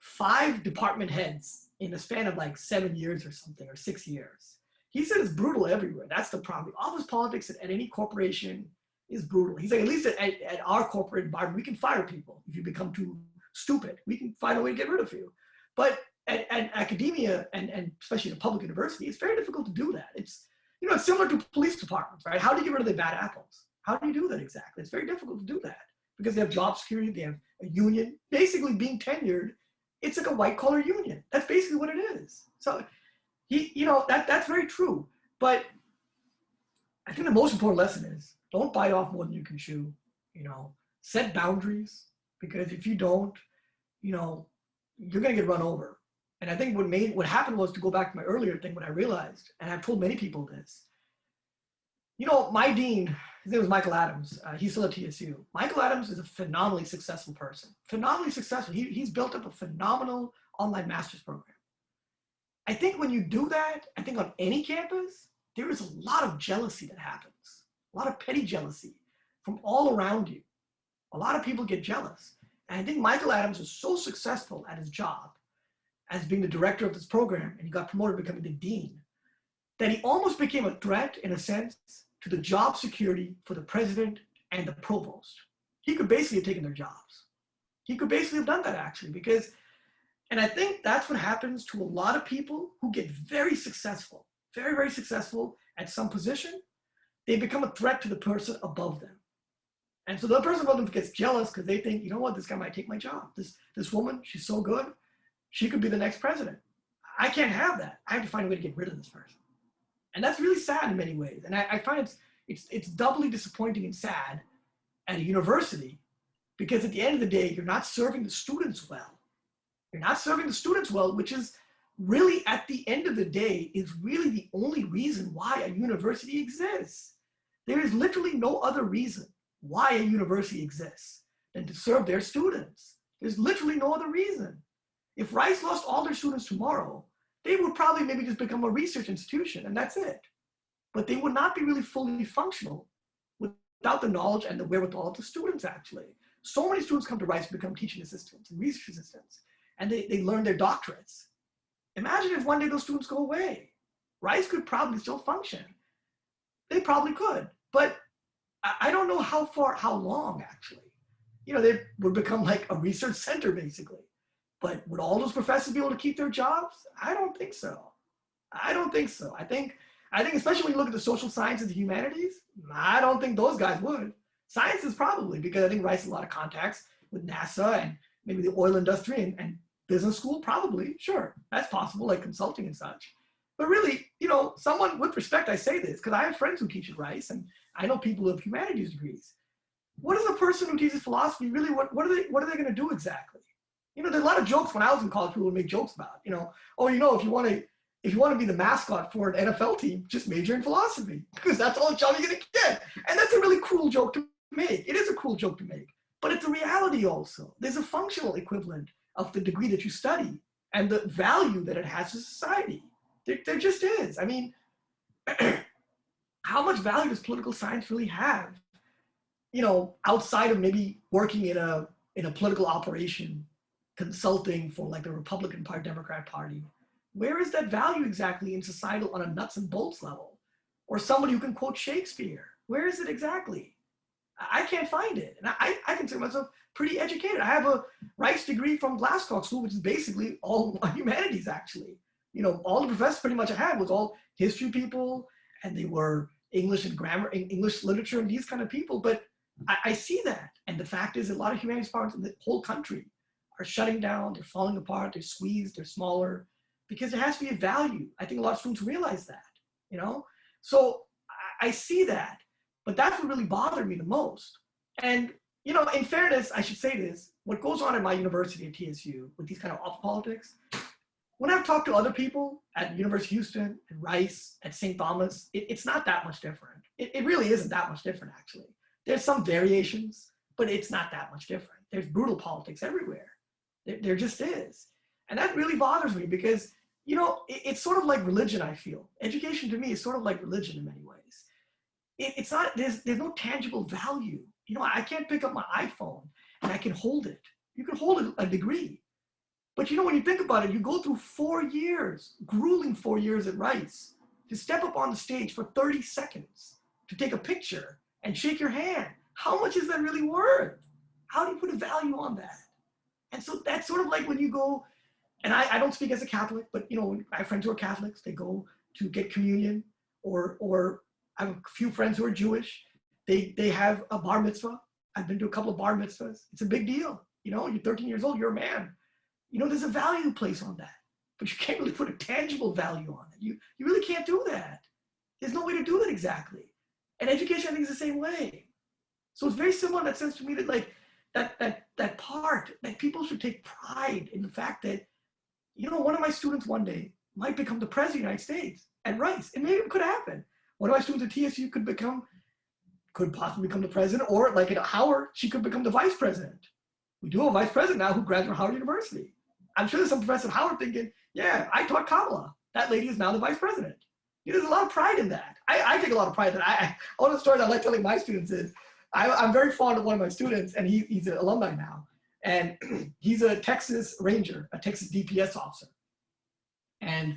5 department heads in a span of like 7 years or something, or 6 years. He said it's brutal everywhere. That's the problem. Office politics at any corporation is brutal. He's like, at least at our corporate environment, we can fire people if you become too stupid. We can find a way to get rid of you. But at academia and especially in a public university, it's very difficult to do that. It's, you know, it's similar to police departments, right? How do you get rid of the bad apples? How do you do that exactly? It's very difficult to do that because they have job security, they have a union. Basically being tenured, it's like a white collar union. That's basically what it is. So you know, that's very true. But I think the most important lesson is don't bite off more than you can chew. You know, set boundaries, because if you don't, you know, you're gonna get run over. And I think what happened was, to go back to my earlier thing, what I realized, and I've told many people this, you know, my dean, his name was Michael Adams. He's still at TSU. Michael Adams is a phenomenally successful person. Phenomenally successful. He's built up a phenomenal online master's program. I think when you do that, I think on any campus, there is a lot of jealousy that happens. A lot of petty jealousy from all around you. A lot of people get jealous. And I think Michael Adams was so successful at his job as being the director of this program, and he got promoted to becoming the dean, that he almost became a threat, in a sense, to the job security for the president and the provost. He could basically have taken their jobs. He could basically have done that, actually, because, and I think that's what happens to a lot of people who get very successful, very, very successful at some position. They become a threat to the person above them. And so the person above them gets jealous because they think, you know what, this guy might take my job. This woman, she's so good, she could be the next president. I can't have that. I have to find a way to get rid of this person. And that's really sad in many ways. And I find it's doubly disappointing and sad at a university, because at the end of the day, you're not serving the students well. You're not serving the students well, which is really, at the end of the day, is really the only reason why a university exists. There is literally no other reason why a university exists than to serve their students. There's literally no other reason. If Rice lost all their students tomorrow, they would probably maybe just become a research institution, and that's it. But they would not be really fully functional without the knowledge and the wherewithal of the students, actually. So many students come to Rice to become teaching assistants and research assistants, and they learn their doctorates. Imagine if one day those students go away. Rice could probably still function. They probably could, but I don't know how long, actually. You know, they would become like a research center, basically. But would all those professors be able to keep their jobs? I don't think so. I don't think so. I think especially when you look at the social sciences and humanities, I don't think those guys would. Sciences probably, because I think Rice has a lot of contacts with NASA and maybe the oil industry and business school, probably. Sure, that's possible, like consulting and such. But really, you know, someone, with respect, I say this, because I have friends who teach at Rice, and I know people who have humanities degrees. What is a person who teaches philosophy really, what are they going to do exactly? You know, there's a lot of jokes when I was in college, people would make jokes about, you know, oh, you know, if you want to be the mascot for an NFL team, just major in philosophy, because that's all the job you're going to get. And that's a really cruel joke to make. It is a cruel joke to make, but it's a reality also. There's a functional equivalent of the degree that you study and the value that it has to society. There just is. I mean, how much value does political science really have, you know, outside of maybe working in a political operation, consulting for like the Republican Party, Democrat Party? Where is that value exactly in societal on a nuts and bolts level? Or somebody who can quote Shakespeare? Where is it exactly? I can't find it. And I consider myself pretty educated. I have a Rice degree from Glasscock School, which is basically all humanities, actually. You know, all the professors pretty much I had was all history people, and they were English and grammar, English literature, and these kind of people. But I see that. And the fact is, a lot of humanities departments in the whole country are shutting down, they're falling apart, they're squeezed, they're smaller, because there has to be a value. I think a lot of students realize that, you know? So I see that, but that's what really bothered me the most. And, you know, in fairness, I should say this, what goes on at my university at TSU with these kind of off politics, when I've talked to other people at University of Houston, at Rice, at St. Thomas, it's not that much different. It really isn't that much different, actually. There's some variations, but it's not that much different. There's brutal politics everywhere. There just is. And that really bothers me because, you know, it's sort of like religion, I feel. Education to me is sort of like religion in many ways. It's not, there's no tangible value. You know, I can't pick up my iPhone and I can hold it. You can hold a degree. But you know, when you think about it, you go through 4 years, grueling 4 years at Rice, to step up on the stage for 30 seconds, to take a picture and shake your hand. How much is that really worth? How do you put a value on that? And so that's sort of like when you go, and I don't speak as a Catholic, but you know, I have friends who are Catholics, they go to get communion, or I have a few friends who are Jewish. They have a bar mitzvah. I've been to a couple of bar mitzvahs. It's a big deal. You know, you're 13 years old, you're a man. You know, there's a value placed on that, but you can't really put a tangible value on it. You really can't do that. There's no way to do that exactly. And education, I think, is the same way. So it's very similar in that sense to me, that like that part that people should take pride in the fact that, you know, one of my students one day might become the president of the United States at Rice. And maybe it could happen. One of my students at TSU could possibly become the president, or like at Howard, she could become the vice president. We do have a vice president now who graduated from Howard University. I'm sure there's some professor at Howard thinking, yeah, I taught Kamala. That lady is now the vice president. You know, there's a lot of pride in that. I take a lot of pride in that. One of the stories I like telling my students is, I'm very fond of one of my students, and he's an alumni now. And he's a Texas Ranger, a Texas DPS officer. And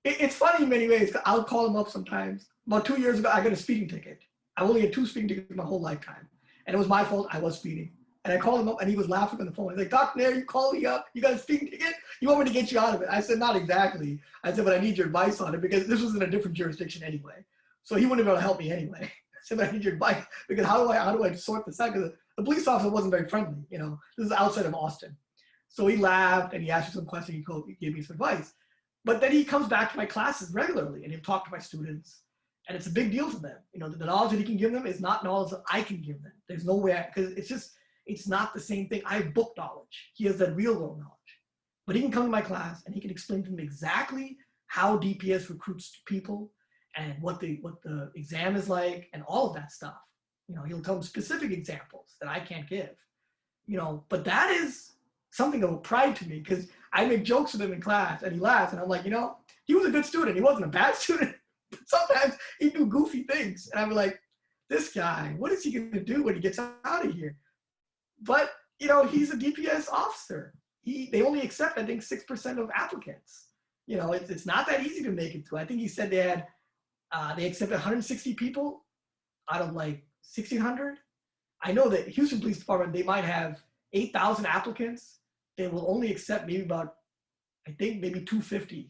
it's funny in many ways. I'll call him up sometimes. About 2 years ago, I got a speeding ticket. I only had 2 speeding tickets my whole lifetime. And it was my fault. I was speeding. And I called him up, and he was laughing on the phone. He's like, Dr. Nair, you called me up. You got a speeding ticket? You want me to get you out of it? I said, not exactly. I said, but I need your advice on it, because this was in a different jurisdiction anyway. So he wouldn't be able to help me anyway. I said, but I need your advice, because how do I sort this out? Because the police officer wasn't very friendly. You know, this is outside of Austin. So he laughed, and he asked me some questions. He gave me some advice. But then he comes back to my classes regularly, and he'll talk to my students. And it's a big deal to them. You know, the knowledge that he can give them is not knowledge that I can give them. There's no way, because it's not the same thing. I have book knowledge. He has that real world knowledge. But he can come to my class, and he can explain to them exactly how DPS recruits people, and what the exam is like, and all of that stuff. You know, he'll tell them specific examples that I can't give. You know, but that is something of a pride to me, because I make jokes with him in class, and he laughs, and I'm like, you know, he was a good student. He wasn't a bad student. But sometimes he'd do goofy things, and I'm like, this guy, what is he gonna do when he gets out of here? But you know, he's a DPS officer. They only accept, I think, 6% of applicants. You know, it's not that easy to make it through. I think he said they accepted 160 people out of like 1,600. I know that Houston Police Department, they might have 8,000 applicants. They will only accept maybe about, I think maybe 250,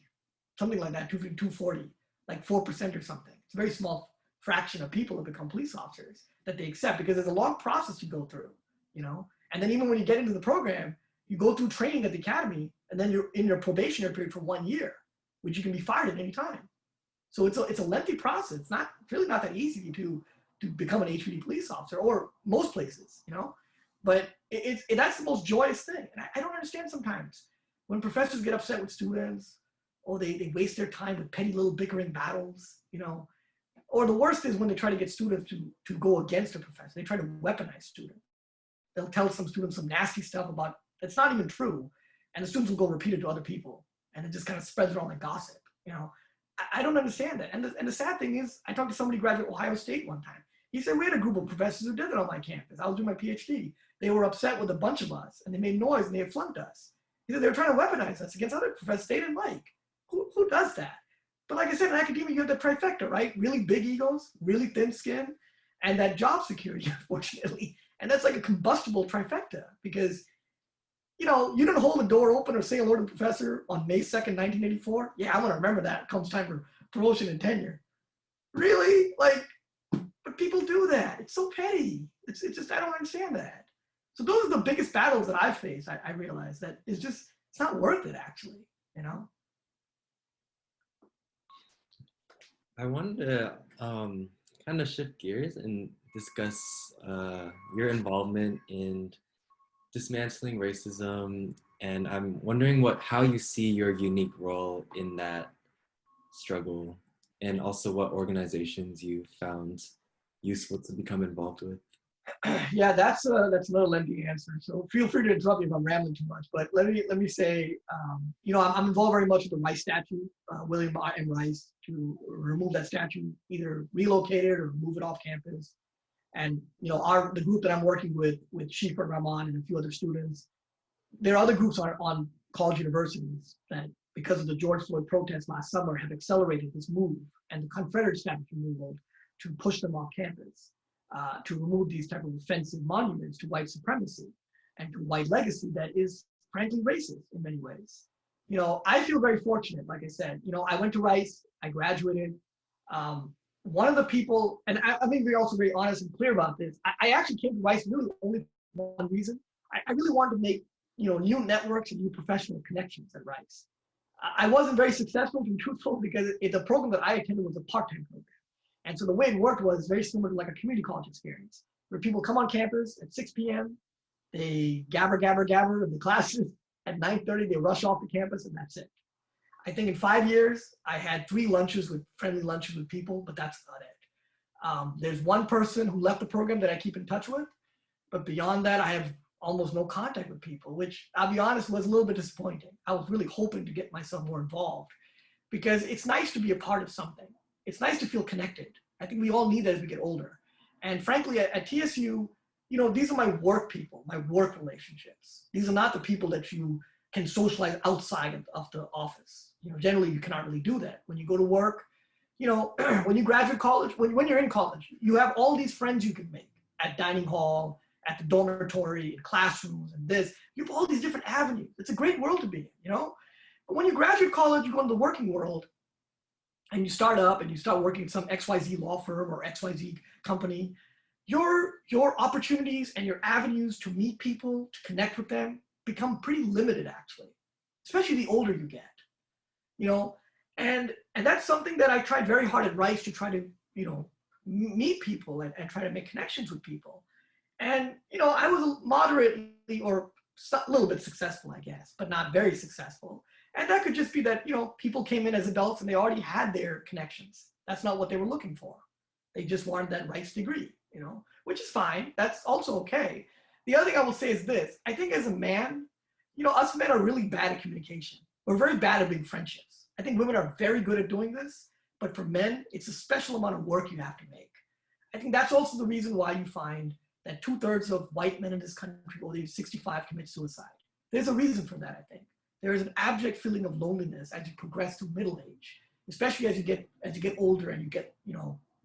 something like that, 250, 240, like 4% or something. It's a very small fraction of people that become police officers that they accept, because there's a long process to go through, you know? And then even when you get into the program, you go through training at the academy, and then you're in your probationary period for 1 year, which you can be fired at any time. So it's a lengthy process. It's really not that easy to become an HPD police officer, or most places, you know? But that's the most joyous thing. And I don't understand sometimes when professors get upset with students, or they waste their time with petty little bickering battles, you know? Or the worst is when they try to get students to go against a professor. They try to weaponize students. They'll tell some students some nasty stuff about that's not even true, and the students will go repeat it to other people, and it just kind of spreads around like gossip, you know? I don't understand that. And the sad thing is, I talked to somebody who graduated Ohio State one time. He said, we had a group of professors who did it on my campus. I was doing my PhD. They were upset with a bunch of us, and they made noise, and they had flunked us. He said they were trying to weaponize us against other professors they didn't like. Who does that? But like I said, in academia, you have that trifecta, right? Really big egos, really thin skin, and that job security, unfortunately. And that's like a combustible trifecta, because, you know, you didn't hold the door open or say hello to the professor on May 2nd, 1984. Yeah, I'm gonna remember that comes time for promotion and tenure. Really? Like, but people do that. It's so petty. It's just, I don't understand that. So those are the biggest battles that I've faced. I realize that it's not worth it, actually, you know? I wanted to kind of shift gears and discuss your involvement in dismantling racism, and I'm wondering how you see your unique role in that struggle, and also what organizations you found useful to become involved with. Yeah, that's another lengthy answer. So feel free to interrupt me if I'm rambling too much. But let me say, you know, I'm involved very much with the Rice statue, William M. Rice, to remove that statue, either relocate it or move it off campus. And you know, the group that I'm working with Shifa Rahman and a few other students, there are other groups on college universities that, because of the George Floyd protests last summer, have accelerated this move and the Confederate statue removal to push them off campus. to remove these type of offensive monuments to white supremacy and to white legacy that is frankly racist in many ways. I feel very fortunate, like I said. I went to Rice, I graduated. One of the people, and I'm being also very honest and clear about this, I actually came to Rice really only for one reason. I really wanted to make new networks and new professional connections at Rice. I wasn't very successful, to be truthful, because the program that I attended was a part-time program. And so the way it worked was very similar to like a community college experience, where people come on campus at 6 p.m., they gabber in the classes. At 9:30, they rush off the campus, and that's it. I think in 5 years, I had 3 friendly lunches with people, but that's about it. There's one person who left the program that I keep in touch with, but beyond that, I have almost no contact with people, which I'll be honest was a little bit disappointing. I was really hoping to get myself more involved because it's nice to be a part of something. It's nice to feel connected. I think we all need that as we get older. And frankly, at TSU, these are my work people, my work relationships. These are not the people that you can socialize outside of the office. Generally you cannot really do that. When you go to work, when you graduate college, when you're in college, you have all these friends you can make at dining hall, at the dormitory, in classrooms, and this. You have all these different avenues. It's a great world to be in, But when you graduate college, you go into the working world, and you start working at some XYZ law firm or XYZ company. Your opportunities and your avenues to meet people, to connect with them, become pretty limited, actually, especially the older you get. And that's something that I tried very hard at Rice to try to, meet people and try to make connections with people. And, I was moderately or a little bit successful, I guess, but not very successful. And that could just be that, people came in as adults and they already had their connections. That's not what they were looking for. They just wanted that Rice degree, which is fine. That's also okay. The other thing I will say is this. I think as a man, us men are really bad at communication. We're very bad at being friendships. I think women are very good at doing this, but for men, it's a special amount of work you have to make. I think that's also the reason why you find that 2/3 of white men in this country over the age 65 commit suicide. There's a reason for that, I think. There is an abject feeling of loneliness as you progress through middle age, especially as you get older and you get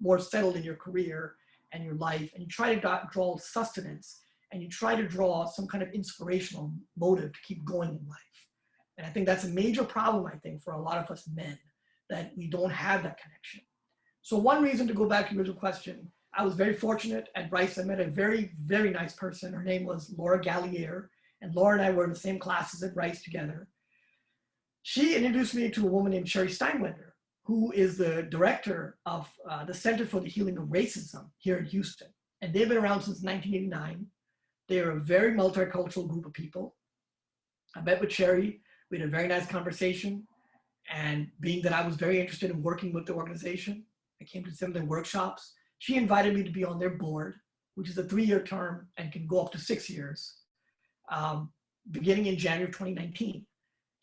more settled in your career and your life, and you try to draw sustenance and you try to draw some kind of inspirational motive to keep going in life. And I think that's a major problem, I think, for a lot of us men, that we don't have that connection. So one reason, to go back to your original question, I was very fortunate at Rice. I met a very, very nice person. Her name was Laura Gallier, and Laura and I were in the same classes at Rice together. She introduced me to a woman named Sherry Steinwender, who is the director of the Center for the Healing of Racism here in Houston. And they've been around since 1989. They're a very multicultural group of people. I met with Sherry. We had a very nice conversation. And being that I was very interested in working with the organization, I came to some of their workshops. She invited me to be on their board, which is a 3-year term and can go up to 6 years, beginning in January of 2019.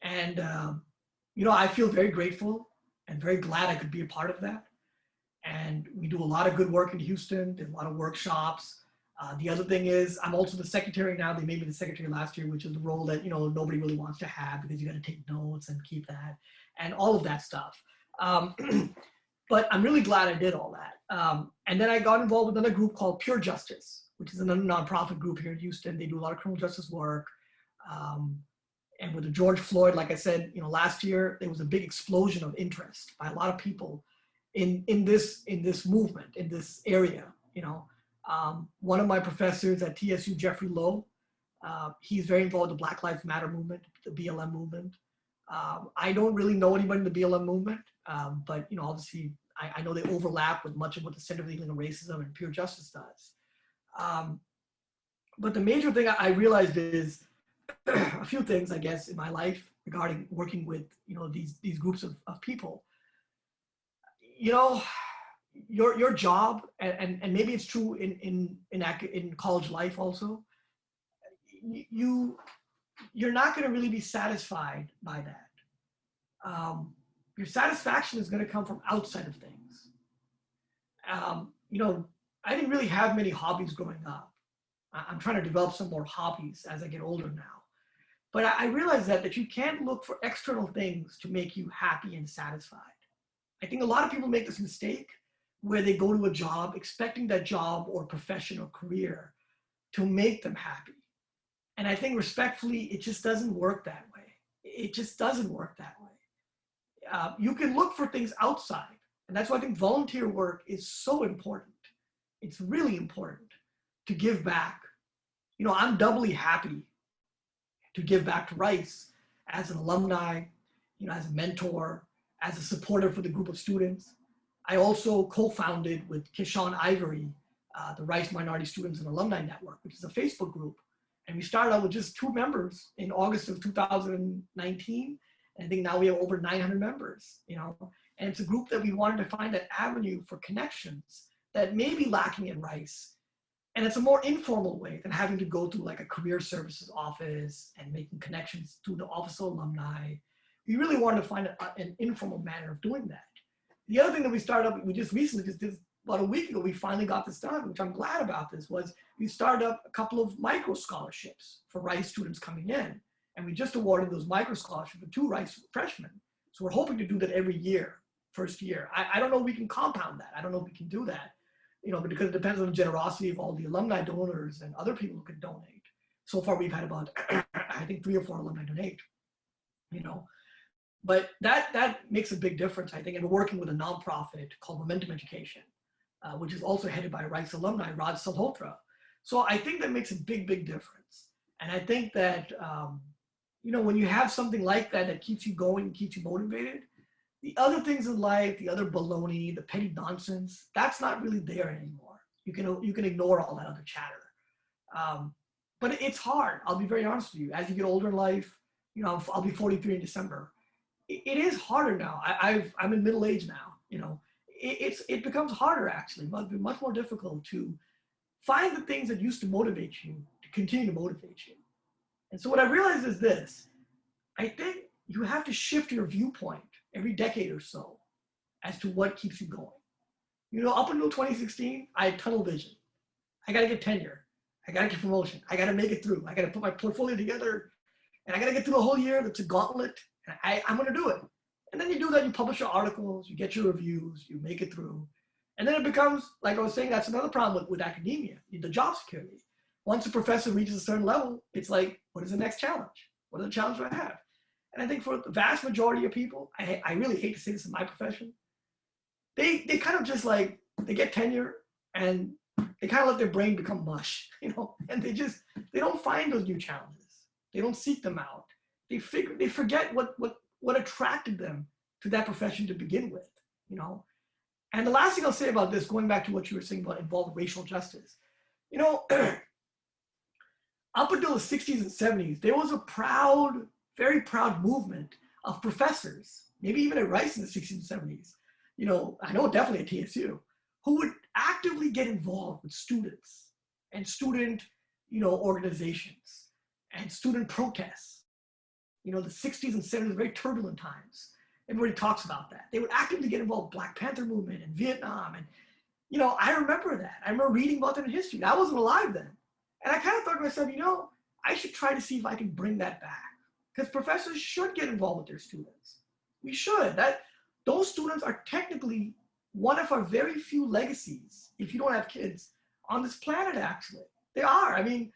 And, I feel very grateful and very glad I could be a part of that. And we do a lot of good work in Houston, did a lot of workshops. The other thing is I'm also the secretary now. They made me the secretary last year, which is the role that, nobody really wants to have because you got to take notes and keep that and all of that stuff. But I'm really glad I did all that. And then I got involved with another group called Pure Justice, which is another nonprofit group here in Houston. They do a lot of criminal justice work. And with the George Floyd, like I said, last year, there was a big explosion of interest by a lot of people in this movement, in this area. One of my professors at TSU, Jeffrey Lowe, he's very involved in the Black Lives Matter movement, the BLM movement. I don't really know anybody in the BLM movement, but obviously I know they overlap with much of what the Center for the Healing of Racism and Pure Justice does. But the major thing I realized is a few things, I guess, in my life regarding working with these groups of people. Your job, and maybe it's true in college life also, you're not going to really be satisfied by that. Your satisfaction is going to come from outside of things. I didn't really have many hobbies growing up. I'm trying to develop some more hobbies as I get older now. But I realized that you can't look for external things to make you happy and satisfied. I think a lot of people make this mistake where they go to a job expecting that job or profession or career to make them happy. And I think respectfully, it just doesn't work that way. It just doesn't work that way. You can look for things outside. And that's why I think volunteer work is so important. It's really important to give back. You know, I'm doubly happy to give back to Rice as an alumni, you know, as a mentor, as a supporter for the group of students. I also co-founded with Kishan Ivory, the Rice Minority Students and Alumni Network, which is a Facebook group. And we started out with just 2 members in August of 2019. And I think now we have over 900 members, you know, and it's a group that we wanted to find an avenue for connections that may be lacking in Rice. And it's a more informal way than having to go through like a career services office and making connections through the Office of Alumni. We really wanted to find an informal manner of doing that. The other thing that we started up, we just recently just did about a week ago, we finally got this done, which I'm glad about this, was we started up a couple of micro scholarships for Rice students coming in. And we just awarded those micro scholarships to 2 Rice freshmen. So we're hoping to do that every year, first year. I don't know if we can compound that. I don't know if we can do that, you know, because it depends on the generosity of all the alumni donors and other people who can donate. So far, we've had about, I think 3 or 4 alumni donate, you know. But that makes a big difference, I think. And we're working with a nonprofit called Momentum Education, which is also headed by a Rice alumni, Raj Salhotra. So I think that makes a big, big difference. And I think that, you know, when you have something like that that keeps you going and keeps you motivated, the other things in life, the other baloney, the petty nonsense, that's not really there anymore. You can ignore all that other chatter. But it's hard. I'll be very honest with you. As you get older in life, you know, I'll be 43 in December. It is harder now. I'm in middle age now. You know, it becomes harder actually, much more difficult to find the things that used to motivate you to continue to motivate you. And so what I realized is this: I think you have to shift your viewpoint every decade or so as to what keeps you going. You know, up until 2016, I had tunnel vision. I got to get tenure. I got to get promotion. I got to make it through. I got to put my portfolio together, and I got to get through a whole year. That's a gauntlet. And I'm going to do it. And then you do that. You publish your articles. You get your reviews. You make it through. And then it becomes, like I was saying, that's another problem with academia, the job security. Once a professor reaches a certain level, it's like, what is the next challenge? What are the challenges I have? And I think for the vast majority of people, I really hate to say this in my profession, they kind of just like, they get tenure and they kind of let their brain become mush, you know, and they don't find those new challenges. They don't seek them out. They forget what attracted them to that profession to begin with, you know. And the last thing I'll say about this, going back to what you were saying about involved racial justice, you know, up until the 60s and 70s, there was a proud, very proud movement of professors, maybe even at Rice in the 60s and 70s, you know, I know definitely at TSU, who would actively get involved with students and student, you know, organizations and student protests. You know, the 60s and 70s, very turbulent times. Everybody talks about that. They would actively get involved with Black Panther movement and Vietnam. And, you know, I remember that. I remember reading about that in history. I wasn't alive then. And I kind of thought to myself, you know, I should try to see if I can bring that back. Because professors should get involved with their students. We should. Those students are technically one of our very few legacies, if you don't have kids, on this planet, actually. They are. I mean,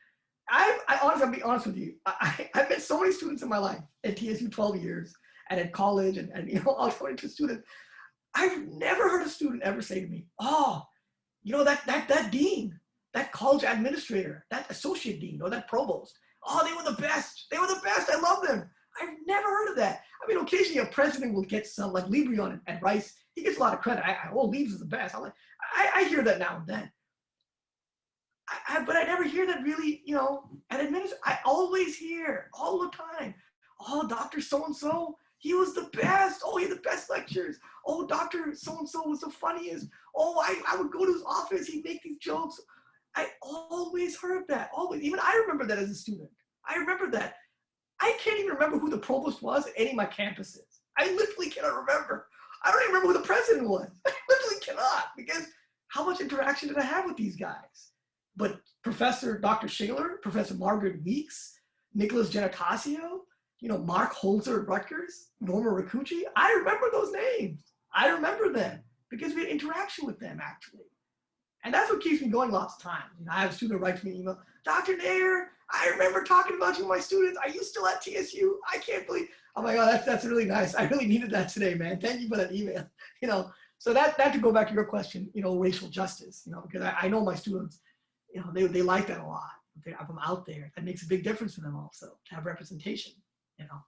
I honestly, I'll be honest with you. I've met so many students in my life at TSU 12 years and at college and you know, all 22 students. I've never heard a student ever say to me, oh, you know, that dean, that college administrator, that associate dean or that provost, oh, they were the best. They were the best. I love them. I've never heard of that. I mean, occasionally a president will get some, like Librion at Rice. He gets a lot of credit. Leaves is the best. I hear that now and then. But I never hear that really, you know, at administration. I always hear all the time, oh, Dr. So-and-so, he was the best. Oh, he had the best lectures. Oh, Dr. So-and-so was the funniest. Oh, I would go to his office. He'd make these jokes. I always heard that, always. Even I remember that as a student. I remember that. I can't even remember who the provost was at any of my campuses. I literally cannot remember. I don't even remember who the president was. I literally cannot, because how much interaction did I have with these guys? But Professor Dr. Shaler, Professor Margaret Weeks, Nicholas Genatasio, you know, Mark Holzer at Rutgers, Norma Rakucci, I remember those names. I remember them. because we had interaction with them actually. And that's what keeps me going lots of times. You know, I have a student write me an email, Dr. Nair, I remember talking about you with my students. Are you still at TSU? I can't believe. Oh my God, that's really nice. I really needed that today, man. Thank you for that email. You know, so that to go back to your question, you know, racial justice, you know, because I know my students, you know, they like that a lot. If I'm out there, that makes a big difference for them also to have representation, you know.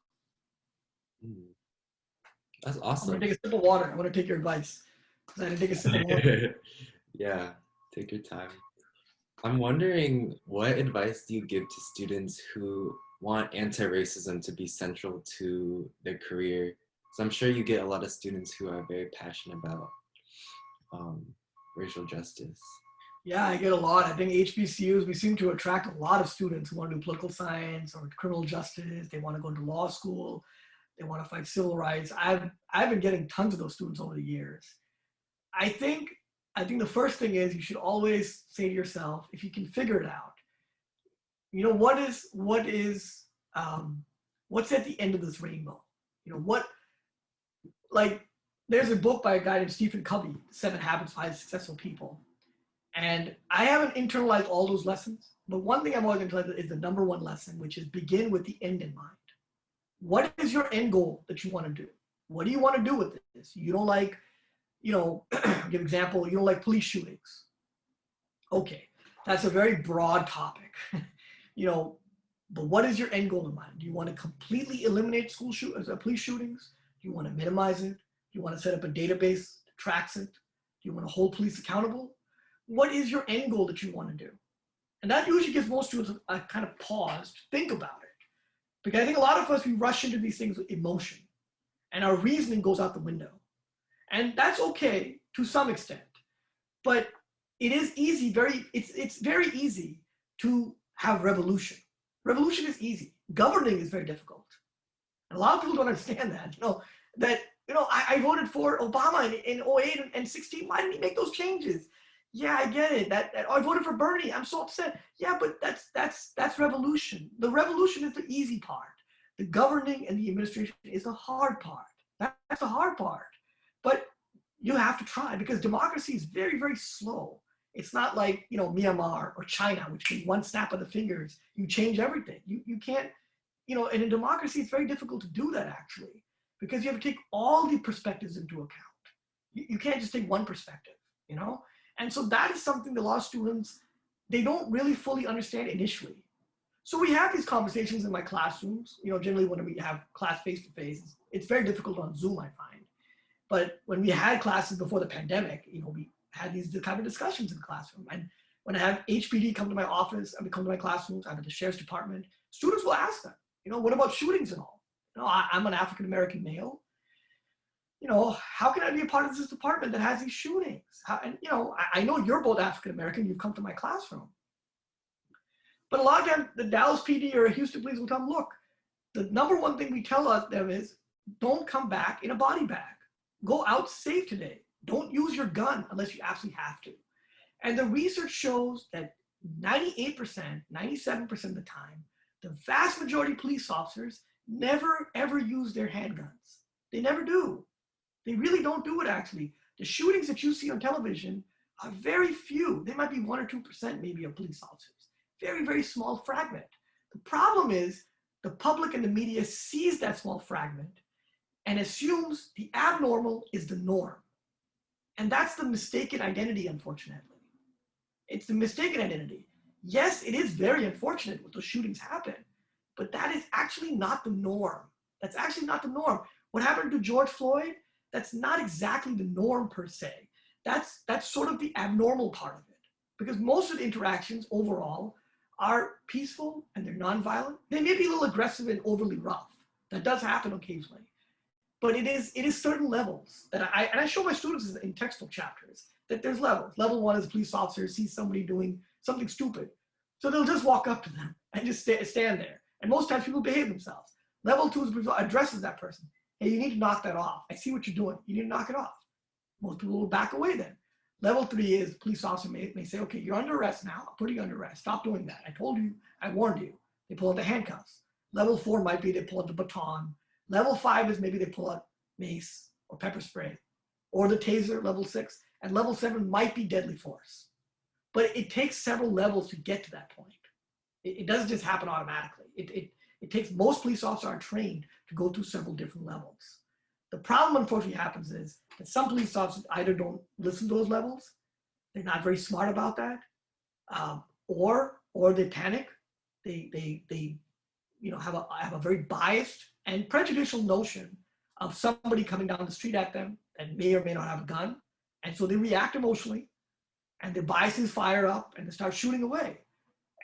That's I'm awesome. gonna take a sip of water. I want to take your advice because I didn't take a sip of water. Yeah, take your time. I'm wondering, what advice do you give to students who want anti-racism to be central to their career? So I'm sure you get a lot of students who are very passionate about racial justice. Yeah, I get a lot. I think HBCUs, we seem to attract a lot of students who want to do political science or criminal justice. They want to go into law school. They want to fight civil rights. I've been getting tons of those students over the years. I think the first thing is you should always say to yourself, if you can figure it out, you know, what's at the end of this rainbow? You know, there's a book by a guy named Stephen Covey, 7 Habits of Highly Successful People. And I haven't internalized all those lessons, but one thing I'm always internalized is the number one lesson, which is begin with the end in mind. What is your end goal that you want to do? What do you want to do with this? You don't like, you know, give an example, you don't like police shootings. Okay, that's a very broad topic. You know, but what is your end goal in mind? Do you want to completely eliminate police shootings? Do you want to minimize it? Do you want to set up a database that tracks it? Do you want to hold police accountable? What is your end goal that you want to do? And that usually gives most students a kind of pause to think about it. Because I think a lot of us, we rush into these things with emotion and our reasoning goes out the window. And that's okay to some extent, but it is easy, it's very easy to have revolution. Revolution is easy. Governing is very difficult. And a lot of people don't understand that, I voted for Obama in 08 and 16. Why didn't he make those changes? Yeah, I get it. I voted for Bernie. I'm so upset. Yeah, but that's revolution. The revolution is the easy part. The governing and the administration is the hard part. That's the hard part. But you have to try because democracy is very, very slow. It's not like, you know, Myanmar or China, which can one snap of the fingers, you change everything. You can't, you know, and in democracy, it's very difficult to do that actually, because you have to take all the perspectives into account. You can't just take one perspective, you know? And so that is something the law students, they don't really fully understand initially. So we have these conversations in my classrooms, you know, generally when we have class face-to-face, it's very difficult on Zoom, I find. But when we had classes before the pandemic, you know, we had these kind of discussions in the classroom. And when I have HPD come to my office, I mean, come to my classrooms, I'm at the sheriff's department, students will ask them, you know, what about shootings and all? You know, I'm an African-American male. You know, how can I be a part of this department that has these shootings? And, you know, I know you're both African-American, you've come to my classroom. But a lot of times the Dallas PD or Houston police will come, look, the number one thing we tell them is don't come back in a body bag. Go out safe today. Don't use your gun unless you absolutely have to. And the research shows that 98%, 97% of the time, the vast majority of police officers never ever use their handguns. They never do. They really don't do it actually. The shootings that you see on television are very few. They might be 1 or 2% maybe of police officers. Very, very small fragment. The problem is the public and the media sees that small fragment and assumes the abnormal is the norm. And that's the mistaken identity, unfortunately. It's the mistaken identity. Yes, it is very unfortunate when those shootings happen, but that is actually not the norm. That's actually not the norm. What happened to George Floyd, that's not exactly the norm per se. That's sort of the abnormal part of it. Because most of the interactions overall are peaceful and they're nonviolent. They may be a little aggressive and overly rough. That does happen occasionally. But it is certain levels that I show my students in textbook chapters that there's levels. Level 1 is a police officer sees somebody doing something stupid. So they'll just walk up to them and just stand there. And most times people behave themselves. Level 2 is police addresses that person. Hey, you need to knock that off. I see what you're doing. You need to knock it off. Most people will back away then. Level 3 is police officer may say, okay, you're under arrest now. I'm putting you under arrest. Stop doing that. I told you, I warned you. They pull out the handcuffs. Level 4 might be they pull out the baton. Level 5 is maybe they pull out mace or pepper spray. or the taser, level 6, and level 7 might be deadly force. But it takes several levels to get to that point. It doesn't just happen automatically. It takes, most police officers are trained to go through several different levels. The problem, unfortunately, happens is that some police officers either don't listen to those levels, they're not very smart about that, or they panic. They have a very biased and prejudicial notion of somebody coming down the street at them and may or may not have a gun, and so they react emotionally, and their biases fire up, and they start shooting away.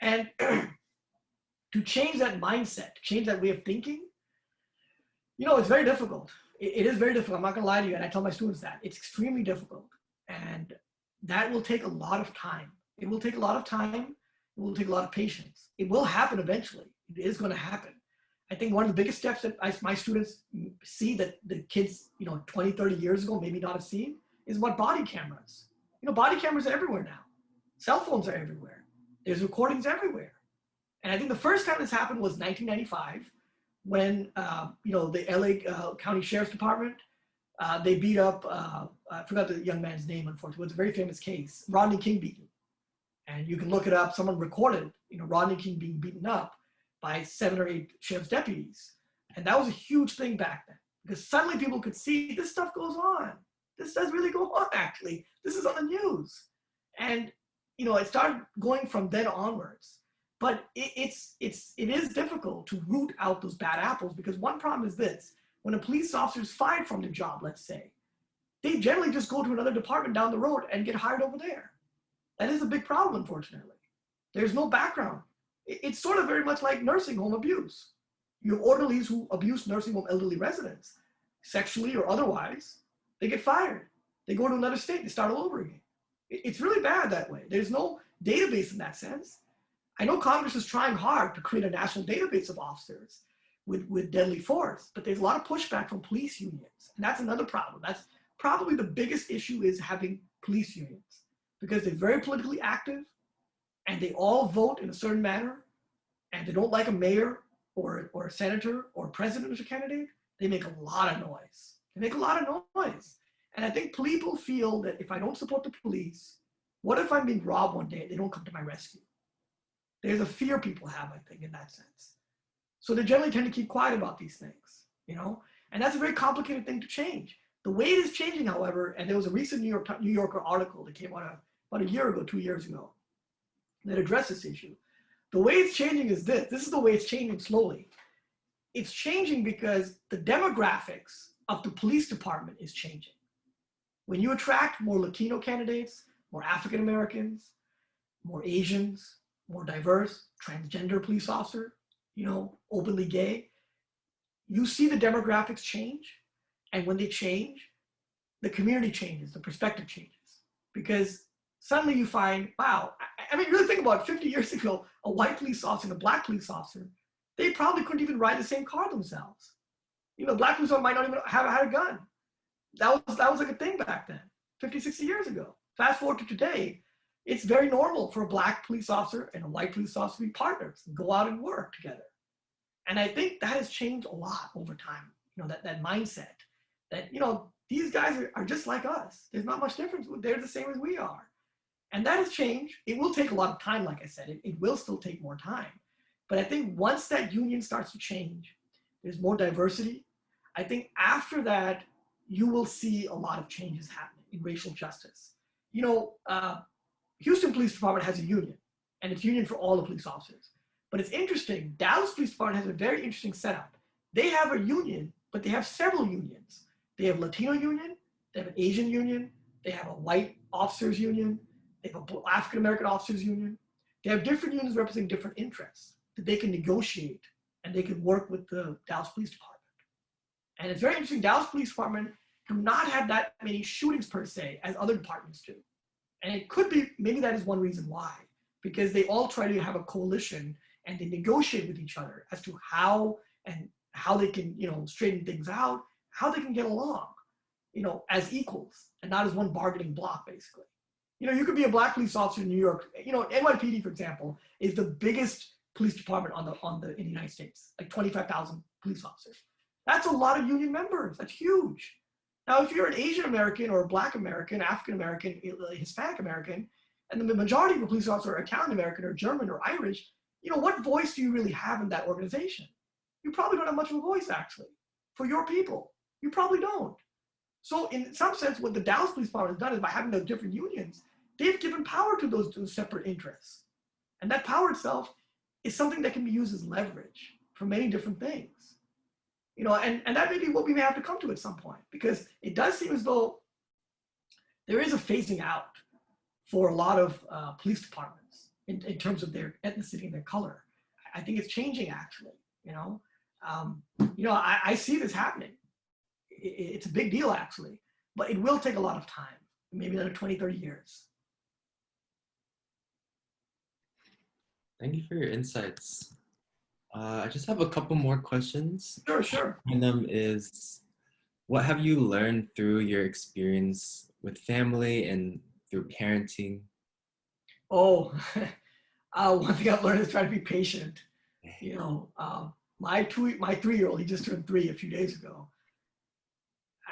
And to change that mindset, to change that way of thinking, it's very difficult. It is very difficult. I'm not going to lie to you, and I tell my students that. It's extremely difficult, and that will take a lot of time. It will take a lot of time. It will take a lot of patience. It will happen eventually. It is going to happen. I think one of the biggest steps that my students see that the kids, 20, 30 years ago maybe not have seen is what body cameras. Body cameras are everywhere now. Cell phones are everywhere. There's recordings everywhere. And I think the first time this happened was 1995 when, the LA County Sheriff's Department, they beat up, I forgot the young man's name, unfortunately. It was a very famous case, Rodney King beaten. And you can look it up. Someone recorded, Rodney King being beaten up by 7 or 8 sheriff's deputies. And that was a huge thing back then because suddenly people could see this stuff goes on. This does really go on, actually. This is on the news. And, it started going from then onwards. But it is difficult to root out those bad apples because one problem is this. When a police officer is fired from their job, let's say, they generally just go to another department down the road and get hired over there. That is a big problem, unfortunately. There's no background. It's sort of very much like nursing home abuse. You have orderlies who abuse nursing home elderly residents, sexually or otherwise. They get fired. They go to another state. They start all over again. It's really bad that way. There's no database in that sense. I know Congress is trying hard to create a national database of officers with deadly force, but there's a lot of pushback from police unions. And that's another problem. That's probably the biggest issue is having police unions because they're very politically active and they all vote in a certain manner and they don't like a mayor or a senator or a president as a candidate. They make a lot of noise. They make a lot of noise. And I think people feel that if I don't support the police, what if I'm being robbed one day and they don't come to my rescue? There's a fear people have, I think, in that sense. So they generally tend to keep quiet about these things, and that's a very complicated thing to change. The way it is changing, however, and there was a recent New Yorker article that came out about a year ago, 2 years ago, that addressed this issue. The way it's changing is this. This is the way it's changing slowly. It's changing because the demographics of the police department is changing. When you attract more Latino candidates, more African Americans, more Asians, more diverse, transgender police officer, openly gay, you see the demographics change. And when they change, the community changes, the perspective changes. Because suddenly you find, wow, I mean, really think about it, 50 years ago, a white police officer and a black police officer, they probably couldn't even ride the same car themselves. Black police officer might not even have had a gun. That was like a thing back then, 50, 60 years ago. Fast forward to today, it's very normal for a black police officer and a white police officer to be partners and go out and work together. And I think that has changed a lot over time, that mindset that, these guys are just like us. There's not much difference. They're the same as we are. And that has changed. It will take a lot of time, like I said. It will still take more time. But I think once that union starts to change, there's more diversity. I think after that, you will see a lot of changes happening in racial justice. Houston Police Department has a union, and it's a union for all the police officers. But it's interesting, Dallas Police Department has a very interesting setup. They have a union, but they have several unions. They have a Latino union, they have an Asian union, they have a white officers union, they have an African American officers union. They have different unions representing different interests that they can negotiate and they can work with the Dallas Police Department. And it's very interesting, Dallas Police Department do not have that many shootings per se as other departments do. And it could be, maybe that is one reason why, because they all try to have a coalition and they negotiate with each other as to how they can, straighten things out, how they can get along, as equals and not as one bargaining block, basically. You could be a black police officer in New York. NYPD, for example, is the biggest police department in the United States, like 25,000 police officers. That's a lot of union members. That's huge. Now, if you're an Asian American or a Black American, African American, Hispanic American, and the majority of the police officers are Italian American or German or Irish, what voice do you really have in that organization? You probably don't have much of a voice, actually, for your people. You probably don't. So in some sense, what the Dallas Police Department has done is by having those different unions, they've given power to those separate interests. And that power itself is something that can be used as leverage for many different things. And that may be what we may have to come to at some point, because it does seem as though there is a phasing out for a lot of police departments in terms of their ethnicity and their color. I think it's changing, actually. I see this happening. It's a big deal, actually, but it will take a lot of time, maybe another 20, 30 years. Thank you for your insights. I just have a couple more questions. Sure. One of them is, what have you learned through your experience with family and through parenting? Oh, one thing I've learned is try to be patient. My 3-year-old, he just turned 3 a few days ago.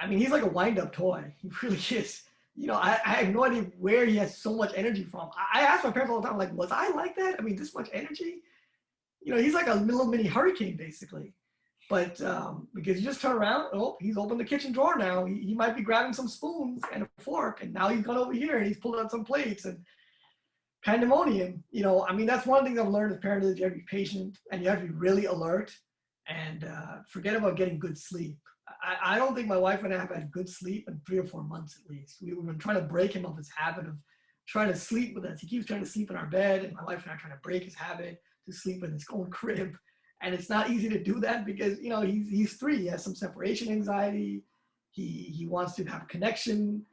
I mean, he's like a wind-up toy. He really is. I have no idea where he has so much energy from. I ask my parents all the time, like, was I like that? I mean, this much energy? He's like a little mini hurricane, basically. But because you just turn around, oh, he's opened the kitchen drawer now. He might be grabbing some spoons and a fork, and now he's gone over here and he's pulling out some plates and pandemonium. I mean, that's one of the things I've learned as a parent is you have to be patient and you have to be really alert and forget about getting good sleep. I don't think my wife and I have had good sleep in 3 or 4 months at least. We've been trying to break him of his habit of trying to sleep with us. He keeps trying to sleep in our bed, and my wife and I are trying to break his habit to sleep in his own crib. And it's not easy to do that because, he's 3. He has some separation anxiety. He wants to have a connection,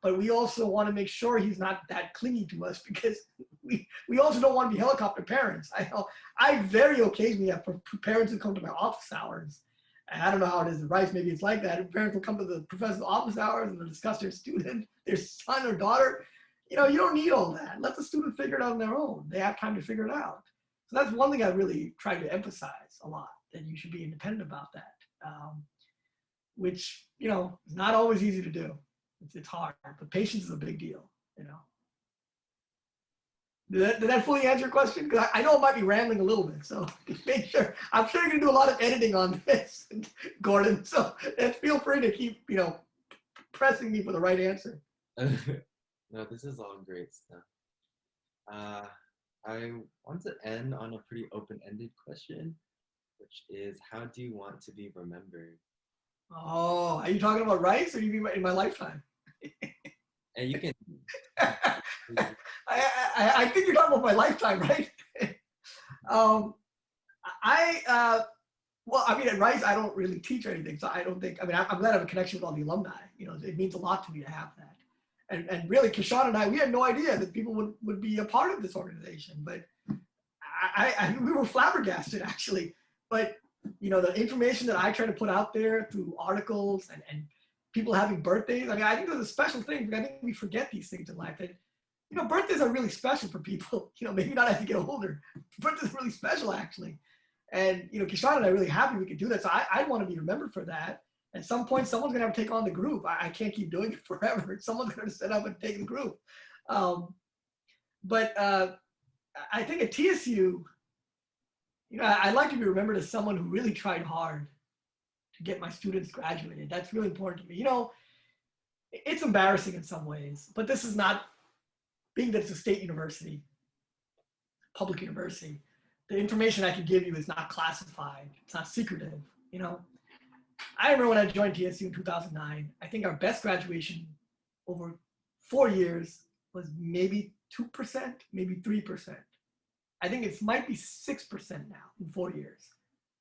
but we also want to make sure he's not that clingy to us because we also don't want to be helicopter parents. I very occasionally have parents who come to my office hours. And I don't know how it is at Rice. Maybe it's like that. Parents will come to the professor's office hours and they'll discuss their student, their son or daughter. You don't need all that. Let the student figure it out on their own. They have time to figure it out. So that's one thing I really try to emphasize a lot, that you should be independent about that, which, is not always easy to do. It's hard, but patience is a big deal, Did that fully answer your question? Because I know I might be rambling a little bit, so make sure. I'm sure you're going to do a lot of editing on this, Gordon, so feel free to keep, pressing me for the right answer. No, this is all great stuff. I want to end on a pretty open-ended question, which is, how do you want to be remembered? Oh, are you talking about Rice, or you mean in my lifetime? And you can. I think you're talking about my lifetime, right? Well, I mean, at Rice, I don't really teach or anything, so I don't think. I mean, I'm glad I have a connection with all the alumni. It means a lot to me to have that. And really, Kishan and I, we had no idea that people would be a part of this organization, but we were flabbergasted, actually. But, the information that I try to put out there through articles and people having birthdays, I mean, I think there's a special thing, because I think we forget these things in life. That, birthdays are really special for people, maybe not as you get older. Birthdays are really special, actually. And, Kishan and I are really happy we could do that. So I want to be remembered for that. At some point, someone's going to have to take on the group. I can't keep doing it forever. Someone's going to set up and take the group. But I think at TSU, I'd like to be remembered as someone who really tried hard to get my students graduated. That's really important to me. It's embarrassing in some ways, but this is not, being that it's a state university, public university, the information I can give you is not classified. It's not secretive, I remember when I joined TSU in 2009, I think our best graduation over 4 years was maybe 2%, maybe 3%. I think it might be 6% now in 4 years.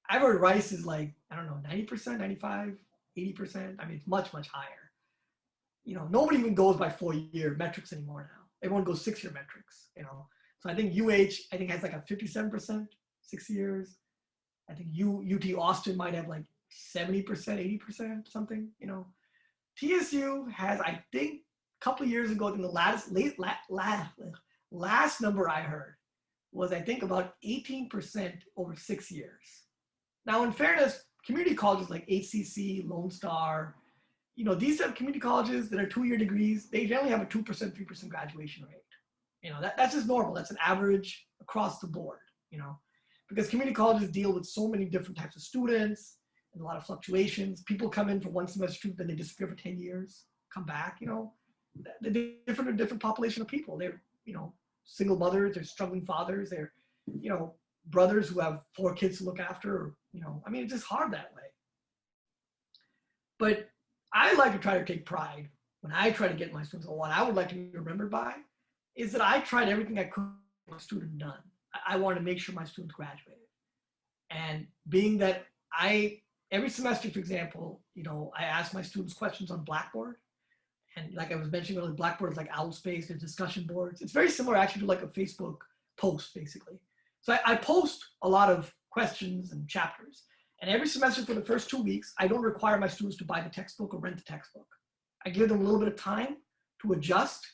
I've heard Rice is like, I don't know, 90%, 95, 80%. I mean, it's much, much higher. Nobody even goes by 4-year metrics anymore now. Everyone goes 6-year metrics, So I think UH, has like a 57%, 6 years. I think UT Austin might have like 70%, 80%, something, TSU has, I think, a couple of years ago, in the last number I heard was, I think, about 18% over 6 years. Now, in fairness, community colleges like HCC, Lone Star, these are community colleges that are 2-year degrees. They generally have a 2%, 3% graduation rate. That's just normal. That's an average across the board, because community colleges deal with so many different types of students and a lot of fluctuations. People come in for one semester, then they disappear for 10 years, come back, the different population of people. They're, single mothers, they're struggling fathers, they're, brothers who have 4 kids to look after, or, it's just hard that way. But I like to try to take pride when I try to get my students, or what I would like to be remembered by is that I tried everything I could to get my student done. I wanted to make sure my students graduated. And being that every semester, for example, I ask my students questions on Blackboard. And like I was mentioning earlier, Blackboard is like OwlSpace, there's discussion boards. It's very similar actually to like a Facebook post, basically. So I post a lot of questions and chapters. And every semester for the first 2 weeks, I don't require my students to buy the textbook or rent the textbook. I give them a little bit of time to adjust.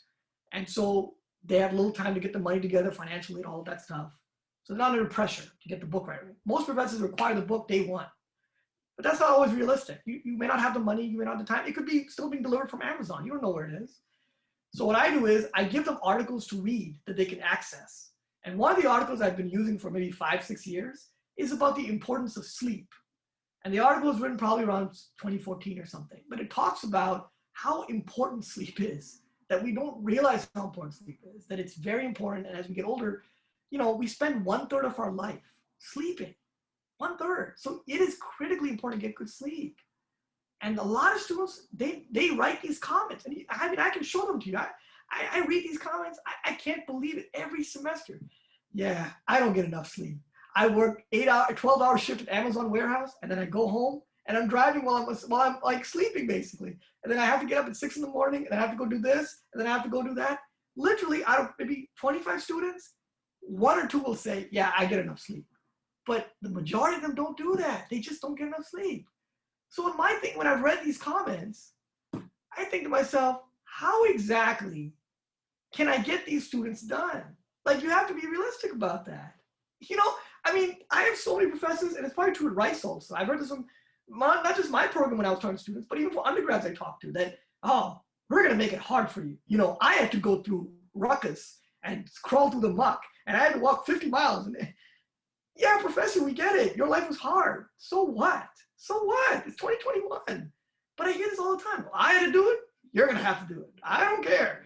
And so they have a little time to get the money together financially and all of that stuff. So they're not under pressure to get the book right. Most professors require the book day one. But that's not always realistic. You may not have the money, you may not have the time. It could be still being delivered from Amazon. You don't know where it is. So what I do is I give them articles to read that they can access. And one of the articles I've been using for maybe 5-6 years is about the importance of sleep. And the article was written probably around 2014 or something. But it talks about how important sleep is, that we don't realize how important sleep is, that it's very important. And as we get older, we spend 1/3 of our life sleeping. 1/3. So it is critically important to get good sleep. And a lot of students, they write these comments. And I can show them to you. I read these comments. I can't believe it every semester. Yeah, I don't get enough sleep. I work 12-hour shift at Amazon warehouse, and then I go home and I'm driving while I'm like sleeping basically. And then I have to get up at 6 in the morning and I have to go do this, and then I have to go do that. Literally out of maybe 25 students, 1 or 2 will say, yeah, I get enough sleep. But the majority of them don't do that. They just don't get enough sleep. So in my thing, when I've read these comments, I think to myself, how exactly can I get these students done? Like, you have to be realistic about that. I have so many professors, and it's probably true at Rice also. I've heard this from not just my program when I was talking to students, but even for undergrads I talked to, that, we're gonna make it hard for you. I had to go through ruckus and crawl through the muck, and I had to walk 50 miles. And yeah, professor, we get it. Your life was hard. So what? So what? It's 2021. But I hear this all the time. Well, I had to do it. You're gonna have to do it. I don't care.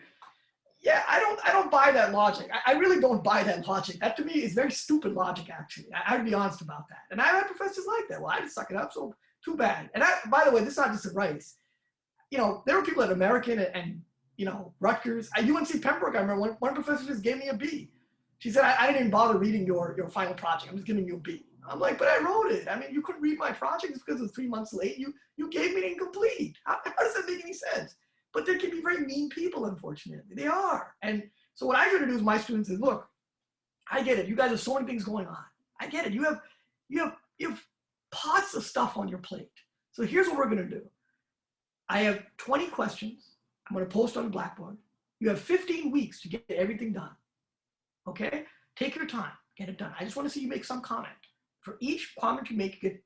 Yeah, I don't buy that logic. I really don't buy that logic. That to me is very stupid logic, actually. I have to be honest about that. And I have professors like that. Well, I just suck it up, so too bad. And by the way, this is not just at Rice. There were people at American and Rutgers. At UNC Pembroke, I remember one professor just gave me a B. She said, I didn't even bother reading your final project. I'm just giving you a B. I'm like, but I wrote it. You couldn't read my project. It's because it was 3 months late. You gave me it incomplete. How does that make any sense? But there can be very mean people, unfortunately. They are. And so what I try to do with my students is, look, I get it. You guys have so many things going on. I get it. You have pots of stuff on your plate. So here's what we're going to do. I have 20 questions. I'm going to post on Blackboard. You have 15 weeks to get everything done. Okay? Take your time. Get it done. I just want to see you make some comment. For each comment you make, you get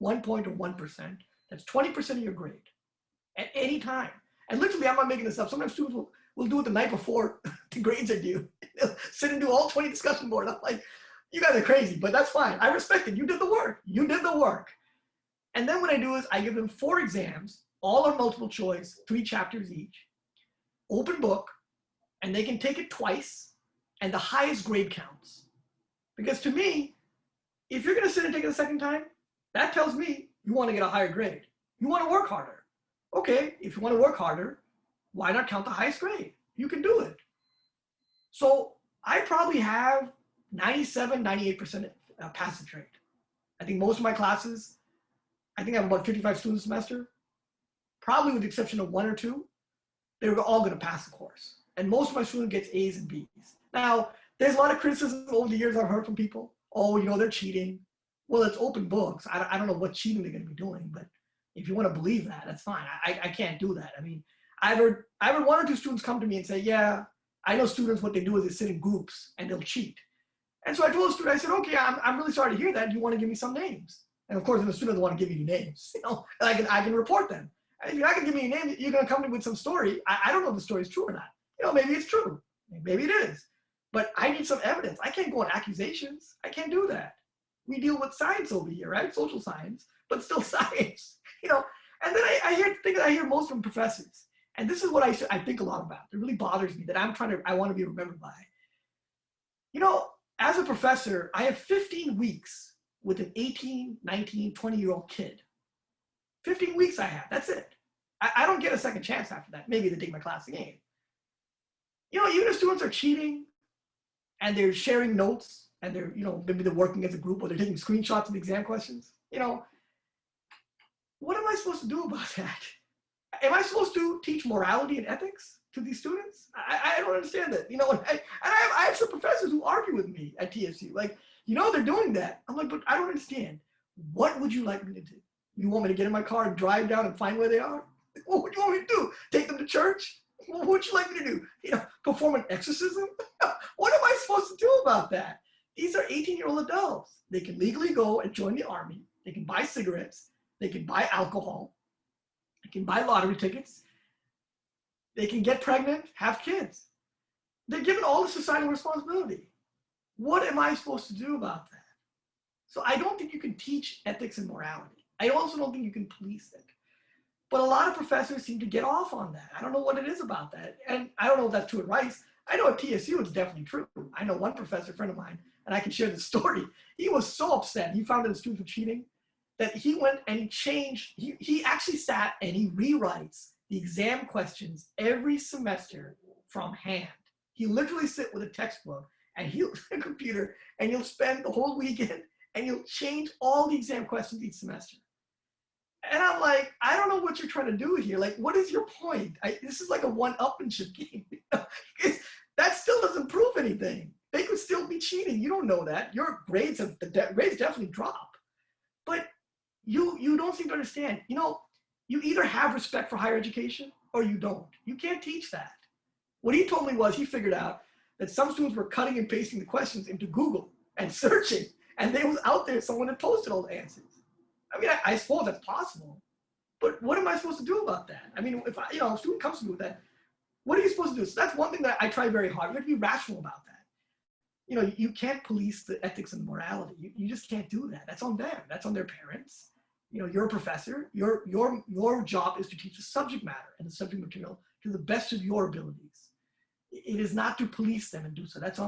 1 point or 1%. That's 20% of your grade at any time. And literally, I'm not making this up. Sometimes students will do it the night before the grades are due. They'll sit and do all 20 discussion boards. I'm like, you guys are crazy, but that's fine. I respect it. You did the work. You did the work. And then what I do is I give them 4 exams, all are multiple choice, 3 chapters each, open book, and they can take it twice, and the highest grade counts. Because to me, if you're going to sit and take it a second time, that tells me you want to get a higher grade. You want to work harder. Okay, if you want to work harder, why not count the highest grade? You can do it. So I probably have 97, 98% passage rate. I think most of my classes, I think I have about 55 students a semester, probably with the exception of 1 or 2, they're all going to pass the course. And most of my students get A's and B's. Now, there's a lot of criticism over the years I've heard from people. Oh, they're cheating. Well, it's open books. I don't know what cheating they're going to be doing, but if you want to believe that, that's fine. I can't do that. I've heard 1 or 2 students come to me and say, yeah, I know students, what they do is they sit in groups and they'll cheat. And so I told the student, I said, okay, I'm really sorry to hear that. Do you want to give me some names? And of course, if the student doesn't want to give you names, I can report them. If you're not gonna give me a name, you're gonna come to me with some story. I don't know if the story is true or not. Maybe it's true. Maybe it is. But I need some evidence. I can't go on accusations. I can't do that. We deal with science over here, right? Social science, but still science. And then I hear things I hear most from professors. And this is what I think a lot about. It really bothers me that I want to be remembered by. As a professor, I have 15 weeks with an 18, 19, 20-year-old kid. 15 weeks I have, that's it. I don't get a second chance after that. Maybe they take my class again. Even if students are cheating and they're sharing notes and they're, maybe they're working as a group or they're taking screenshots of the exam questions, what am I supposed to do about that? Am I supposed to teach morality and ethics to these students? I don't understand that. I have some professors who argue with me at TSU. Like, they're doing that. I'm like, but I don't understand. What would you like me to do? You want me to get in my car and drive down and find where they are? What would you want me to do? Take them to church? What would you like me to do? Perform an exorcism? What am I supposed to do about that? These are 18-year-old adults. They can legally go and join the army. They can buy cigarettes. They can buy alcohol. They can buy lottery tickets. They can get pregnant, have kids. They're given all the societal responsibility. What am I supposed to do about that? So I don't think you can teach ethics and morality. I also don't think you can police it. But a lot of professors seem to get off on that. I don't know what it is about that. And I don't know if that's true at Rice. I know at TSU it's definitely true. I know one professor, friend of mine, and I can share the story. He was so upset. He found that the students were cheating that he went and he changed. He actually sat and he rewrites the exam questions every semester from hand. He literally sit with a textbook and he'll a computer and he'll spend the whole weekend and he'll change all the exam questions each semester. And I'm like, I don't know what you're trying to do here. Like, what is your point? This is like a one-upmanship game. That still doesn't prove anything. They could still be cheating. You don't know that. Your grades grades definitely drop. But you don't seem to understand. You either have respect for higher education or you don't. You can't teach that. What he told me was he figured out that some students were cutting and pasting the questions into Google and searching, and there was out there someone had posted all the answers. I mean, I suppose that's possible, but what am I supposed to do about that? I mean, if a student comes to me with that, what are you supposed to do? So that's one thing that I try very hard. You have to be rational about that. You can't police the ethics and morality. You just can't do that. That's on them. That's on their parents. You're a professor. Your job is to teach the subject matter and the subject material to the best of your abilities. It is not to police them and do so. That's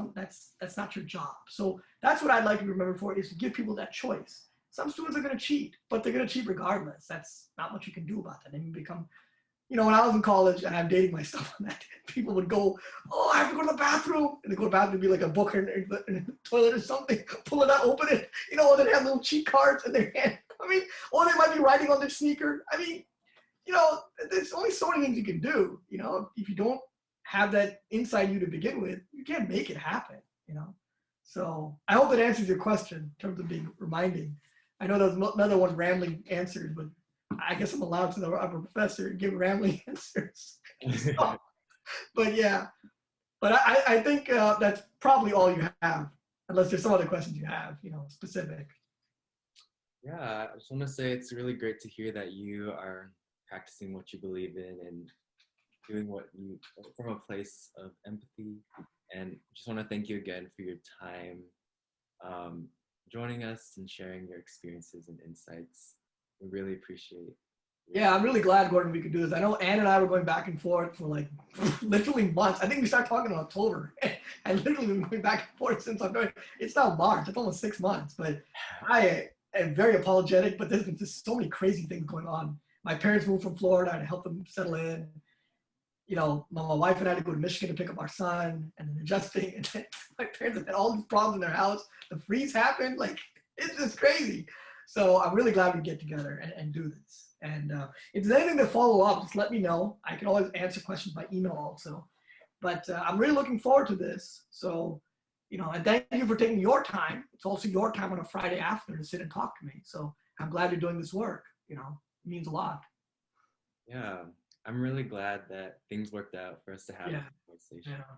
not your job. So that's what I'd like to be remembered for, is to give people that choice. Some students are going to cheat, but they're going to cheat regardless. That's not much you can do about that. They become, when I was in college, and I'm dating myself on that, people would go, oh, I have to go to the bathroom. And they go to the bathroom, be like a book in the toilet or something, pull it out, open it, or they have little cheat cards in their hand. I mean, or they might be writing on their sneaker. I mean, there's only so many things you can do. If you don't have that inside you to begin with, you can't make it happen, So I hope that answers your question in terms of being reminding. I know there's another one rambling answers, but I guess I'm allowed to, I'm a professor, give rambling answers. So, but yeah, but I think that's probably all you have, unless there's some other questions you have, specific. Yeah, I just want to say it's really great to hear that you are practicing what you believe in and doing what you from a place of empathy. And just want to thank you again for your time, joining us and sharing your experiences and insights. We really appreciate it. Yeah, I'm really glad, Gordon, we could do this. I know Ann and I were going back and forth for like literally months. I think we started talking in October. And literally been going back and forth since October. It's now March. It's almost 6 months. But I am very apologetic, but there's been just so many crazy things going on. My parents moved from Florida and I helped them settle in. My wife and I had to go to Michigan to pick up our son and then adjusting. And then my parents have had all these problems in their house. The freeze happened. Like, it's just crazy. So I'm really glad we get together and do this. And if there's anything to follow up, just let me know. I can always answer questions by email also. But I'm really looking forward to this. So, and thank you for taking your time. It's also your time on a Friday afternoon to sit and talk to me. So I'm glad you're doing this work. It means a lot. Yeah, I'm really glad that things worked out for us to have this conversation. Yeah.